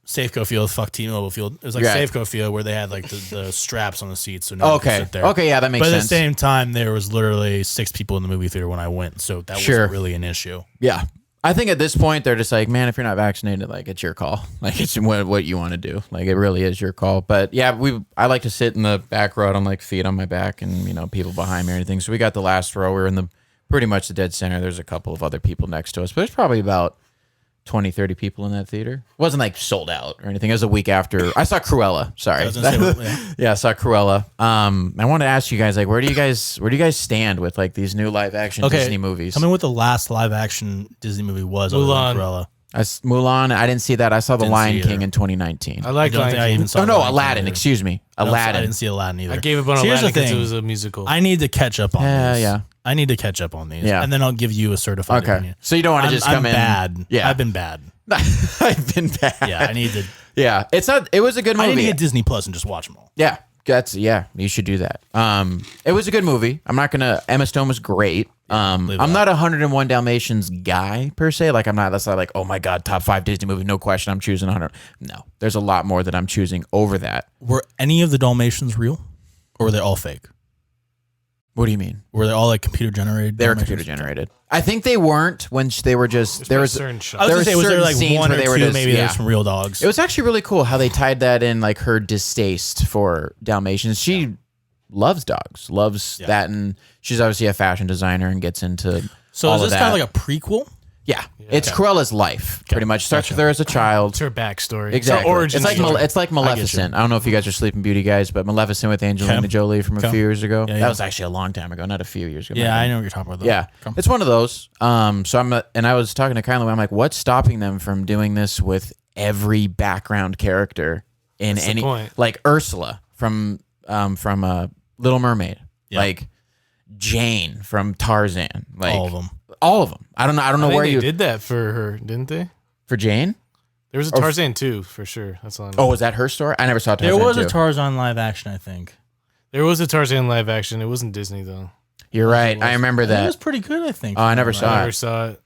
Safeco Field, fuck T-Mobile Field. It was like Safeco Field where they had like the straps on the seats, so no one could sit there. Okay, yeah, that makes sense. But at the same time, there was literally 6 people in the movie theater when I went, so that wasn't really an issue. Yeah. I think at this point they're just like, man, if you're not vaccinated, like it's your call. Like it's what you want to do. Like it really is your call. But yeah, I like to sit in the back row on like feet on my back and people behind me or anything. So we got the last row. We're in the pretty much the dead center. There's a couple of other people next to us, but there's probably about 20, 30 people in that theater. It wasn't like sold out or anything. It was a week after. I saw Cruella. Sorry. I saw Cruella. I want to ask you guys, like, where do you guys stand with like these new live action Disney movies? Tell me what the last live action Disney movie was. Mulan. Cruella. Mulan. I didn't see that. I saw The Lion King in 2019. I like Lion King. Aladdin. Excuse me. Aladdin. I didn't see Aladdin either. I gave up on Aladdin because it was a musical. I need to catch up on these. Yeah. I need to catch up on these. Yeah. And then I'll give you a certified opinion. So you don't want to just come in. Bad. Yeah. I've been bad. I've been bad. Yeah, I need to. Yeah, it was a good movie. I need to get Disney Plus and just watch them all. Yeah, you should do that. It was a good movie. I'm not gonna. Emma Stone was great. I'm not a 101 Dalmatians guy per se. Like that's not like, oh my god, top 5 Disney movie, no question. I'm choosing 100. No, there's a lot more that I'm choosing over that. Were any of the Dalmatians real, or were they all fake? What do you mean? Were they all like computer generated? They were computer generated. I think they weren't when they were just there was certain shots. I was gonna say, was there like one or two? Maybe there was some real dogs. It was actually really cool how they tied that in, like her distaste for Dalmatians. She loves dogs, that, and she's obviously a fashion designer and gets into. So is this kind of like a prequel? Yeah. It's Cruella's life, pretty much. Starts with her as a child. It's her backstory. Exactly. Origin it's like Maleficent. I don't know if you guys are Sleeping Beauty guys, but Maleficent with Angelina Jolie from a few years ago. Yeah, that was actually a long time ago, not a few years ago. Yeah, I know what you're talking about. Though. Yeah. It's one of those. So I was talking to Kylie, I'm like, what's stopping them from doing this with every background character in any, like Ursula from Little Mermaid, like Jane from Tarzan, like all of them. I don't know where you did that for her, didn't they? For Jane? There was a Tarzan 2 for sure. That's all I know. Oh, was that her story? I never saw Tarzan. There was 2. a Tarzan live action, I think. There was a Tarzan live action. It wasn't Disney though. You're right. I remember that. It was pretty good, I think. Oh, I never saw it.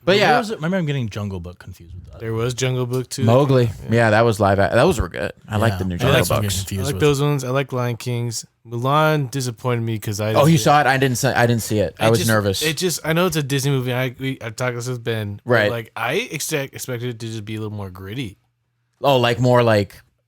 But yeah, maybe I'm getting Jungle Book confused with that. There was Jungle Book too. Mowgli. Yeah, that was live. Those were good. I like the new Jungle Books. I like those ones. I like Lion Kings. Mulan disappointed me because I. Oh, you saw it? I didn't see it. I was nervous. I know it's a Disney movie. I talked this with Ben. Right. Like I expected it to just be a little more gritty. Oh, like more like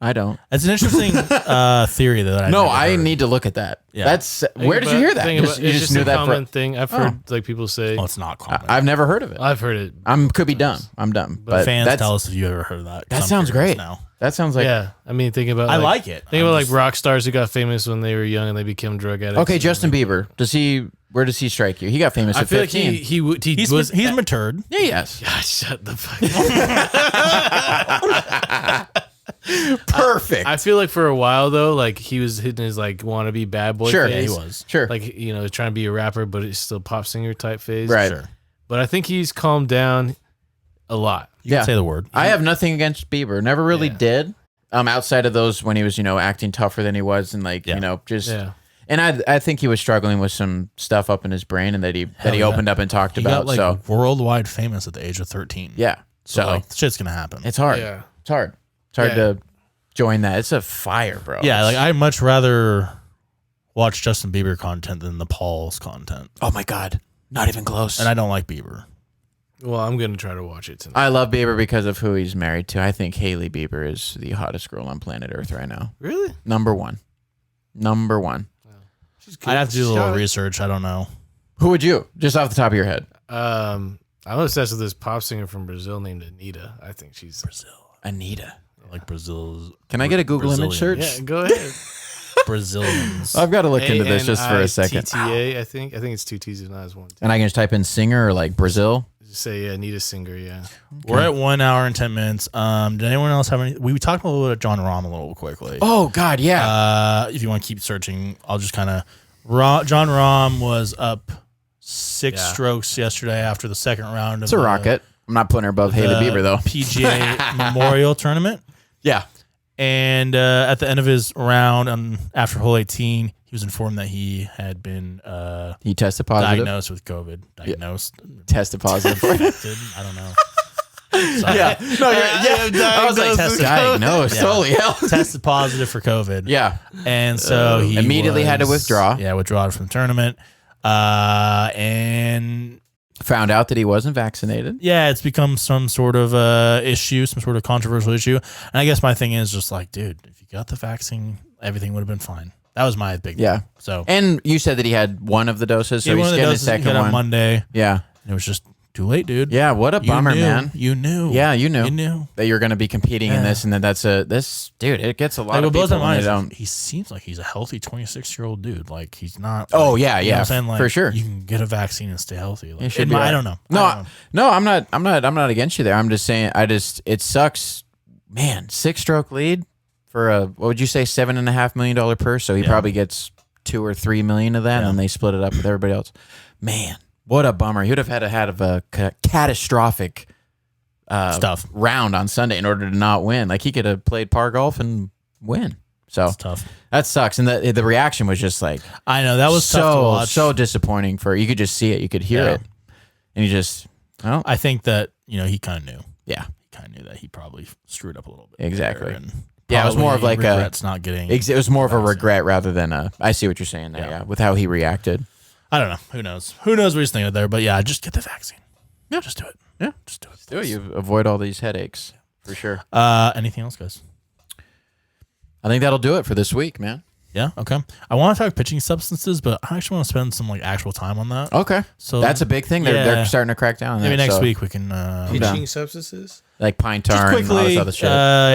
I don't. It's an interesting theory that I need to look at that. Yeah. That's where did you hear that? You just knew that common thing. I've heard like people say. Oh, it's not common. I've never heard of it. I've heard it. Could be dumb. I'm dumb. But fans tell us if you ever heard of that. That sounds great. Now. That sounds like I mean, think about. I like it. Think about like rock stars who got famous when they were young and they became drug addicts. Okay, Justin Bieber. Where does he strike you? He got famous at 15. He's matured. Yeah, yes. God, shut the fuck up. Perfect. I feel like for a while though, like he was hitting his like wannabe bad boy phase. Yeah, he was. Sure. Like, trying to be a rapper, but it's still pop singer type phase. Right. Sure. But I think he's calmed down a lot. You can say the word. I have nothing against Bieber. Never really did. Outside of those when he was, acting tougher than he was and like, just. Yeah. And I think he was struggling with some stuff up in his brain and that he opened up and talked about. Got, like, worldwide famous at the age of 13. Yeah. So like, shit's gonna happen. It's hard. Yeah. It's hard. It's hard to join that. It's a fire, bro. Yeah, like I'd much rather watch Justin Bieber content than the Paul's content. Oh my God. Not even close. And I don't like Bieber. Well, I'm going to try to watch it tonight. I love Bieber because of who he's married to. I think Hailey Bieber is the hottest girl on planet Earth right now. Really? Number one. I'd have to do a little research. I don't know. Who would you? Just off the top of your head. I'm obsessed with this pop singer from Brazil named Anita. I think she's Brazil. Anita. Like Brazil's. Can I get a Google image search? Yeah, go ahead. Brazilians. I've got to look into this just for a second. TTA, I think it's two T's and not as one T. And I can just type in singer or like Brazil. Just say Anita Singer, yeah. Okay. We're at 1 hour and 10 minutes. Did anyone else have any? We talked a little bit of John Rahm a little quickly. Oh God, yeah. If you want to keep searching, I'll just kind of. John Rahm was up 6 strokes yesterday after the second round. It's a rocket. I'm not putting her above Hailey Bieber though. PGA Memorial Tournament. Yeah. And at the end of his round, after hole 18, he was informed that he had been he tested positive. Diagnosed with COVID. Tested positive. I don't know. Sorry. Yeah. No, I was like, diagnosed. Yeah. Holy hell. Tested positive for COVID. Yeah. And so he immediately had to withdraw. Yeah, withdraw from the tournament. And found out that he wasn't vaccinated. Yeah, it's become some sort of issue, some sort of controversial issue. And I guess my thing is just like, dude, if you got the vaccine, everything would have been fine. That was my big thing. So, and you said that he had one of the doses, so he's getting the second one on Monday. Yeah. And it was just too late, dude. Yeah, what a bummer, man. You knew. Yeah, you knew. You knew that you're going to be competing in this, and then this dude, it gets a lot of people when they don't. He seems like he's a healthy 26-year-old dude. Like he's not. Oh like, yeah, you know what I'm saying? Like, for sure. You can get a vaccine and stay healthy. Like, should be I don't know. No, I'm not against you there. I'm just saying, it sucks, man. 6-stroke lead for what would you say, $7.5 million purse? So he probably gets $2 or $3 million of that, and then they split it up with everybody else. Man. What a bummer. He would have had to have a catastrophic round on Sunday in order to not win. Like he could have played par golf and win. So that's tough. That sucks. And the reaction was just like, I know that was tough to watch. So disappointing you could just see it. You could hear it. And you just, I think that, he kind of knew. Yeah. He kind of knew that he probably screwed up a little bit. Exactly. And yeah, it was more of like not getting. It was more of a regret rather than I see what you're saying there. Yeah. With how he reacted. I don't know. Who knows? Who knows what he's thinking there? But yeah, just get the vaccine. Yeah, just do it. Yeah, just do it. Do it. You avoid all these headaches for sure. Anything else, guys? I think that'll do it for this week, man. Yeah. Okay. I want to talk pitching substances, but I actually want to spend some actual time on that. Okay. So that's a big thing. They're starting to crack down on that. Maybe next week we can pitching substances like pine tar and all this other shit.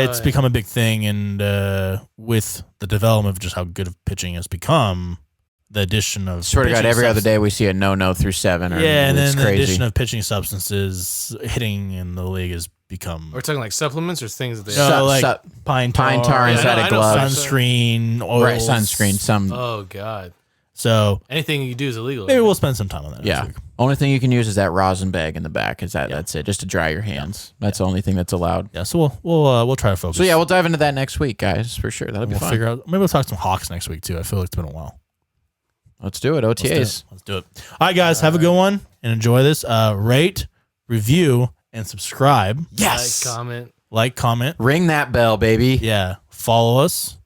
It's become a big thing, and with the development of just how good of pitching has become. The addition of sort of every other day we see a no through 7. And then the addition of pitching substances hitting in the league has become. We're talking like supplements or things that they like pine tar inside a glove, sunscreen, oils. Right, sunscreen. Oh god. So anything you do is illegal. Maybe we'll spend some time on that. Yeah. Next week. Only thing you can use is that rosin bag in the back. That's it, just to dry your hands. That's the only thing that's allowed. Yeah. So we'll try to focus. So yeah, we'll dive into that next week, guys, for sure. That'll be fun. Figure out. Maybe we'll talk some Hawks next week too. I feel like it's been a while. Let's do it. OTAs. Let's do it. All right, guys. Have a good one and enjoy this. Rate, review, and subscribe. Yes. Like, comment. Ring that bell, baby. Yeah. Follow us.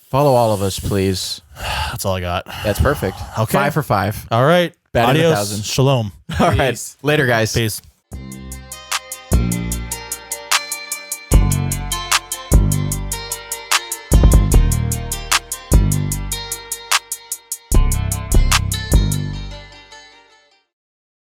Follow all of us, please. That's all I got. That's perfect. Okay. 5 for 5. All right. Bad Adios. 1,000. Shalom. All right. Later, guys. Peace.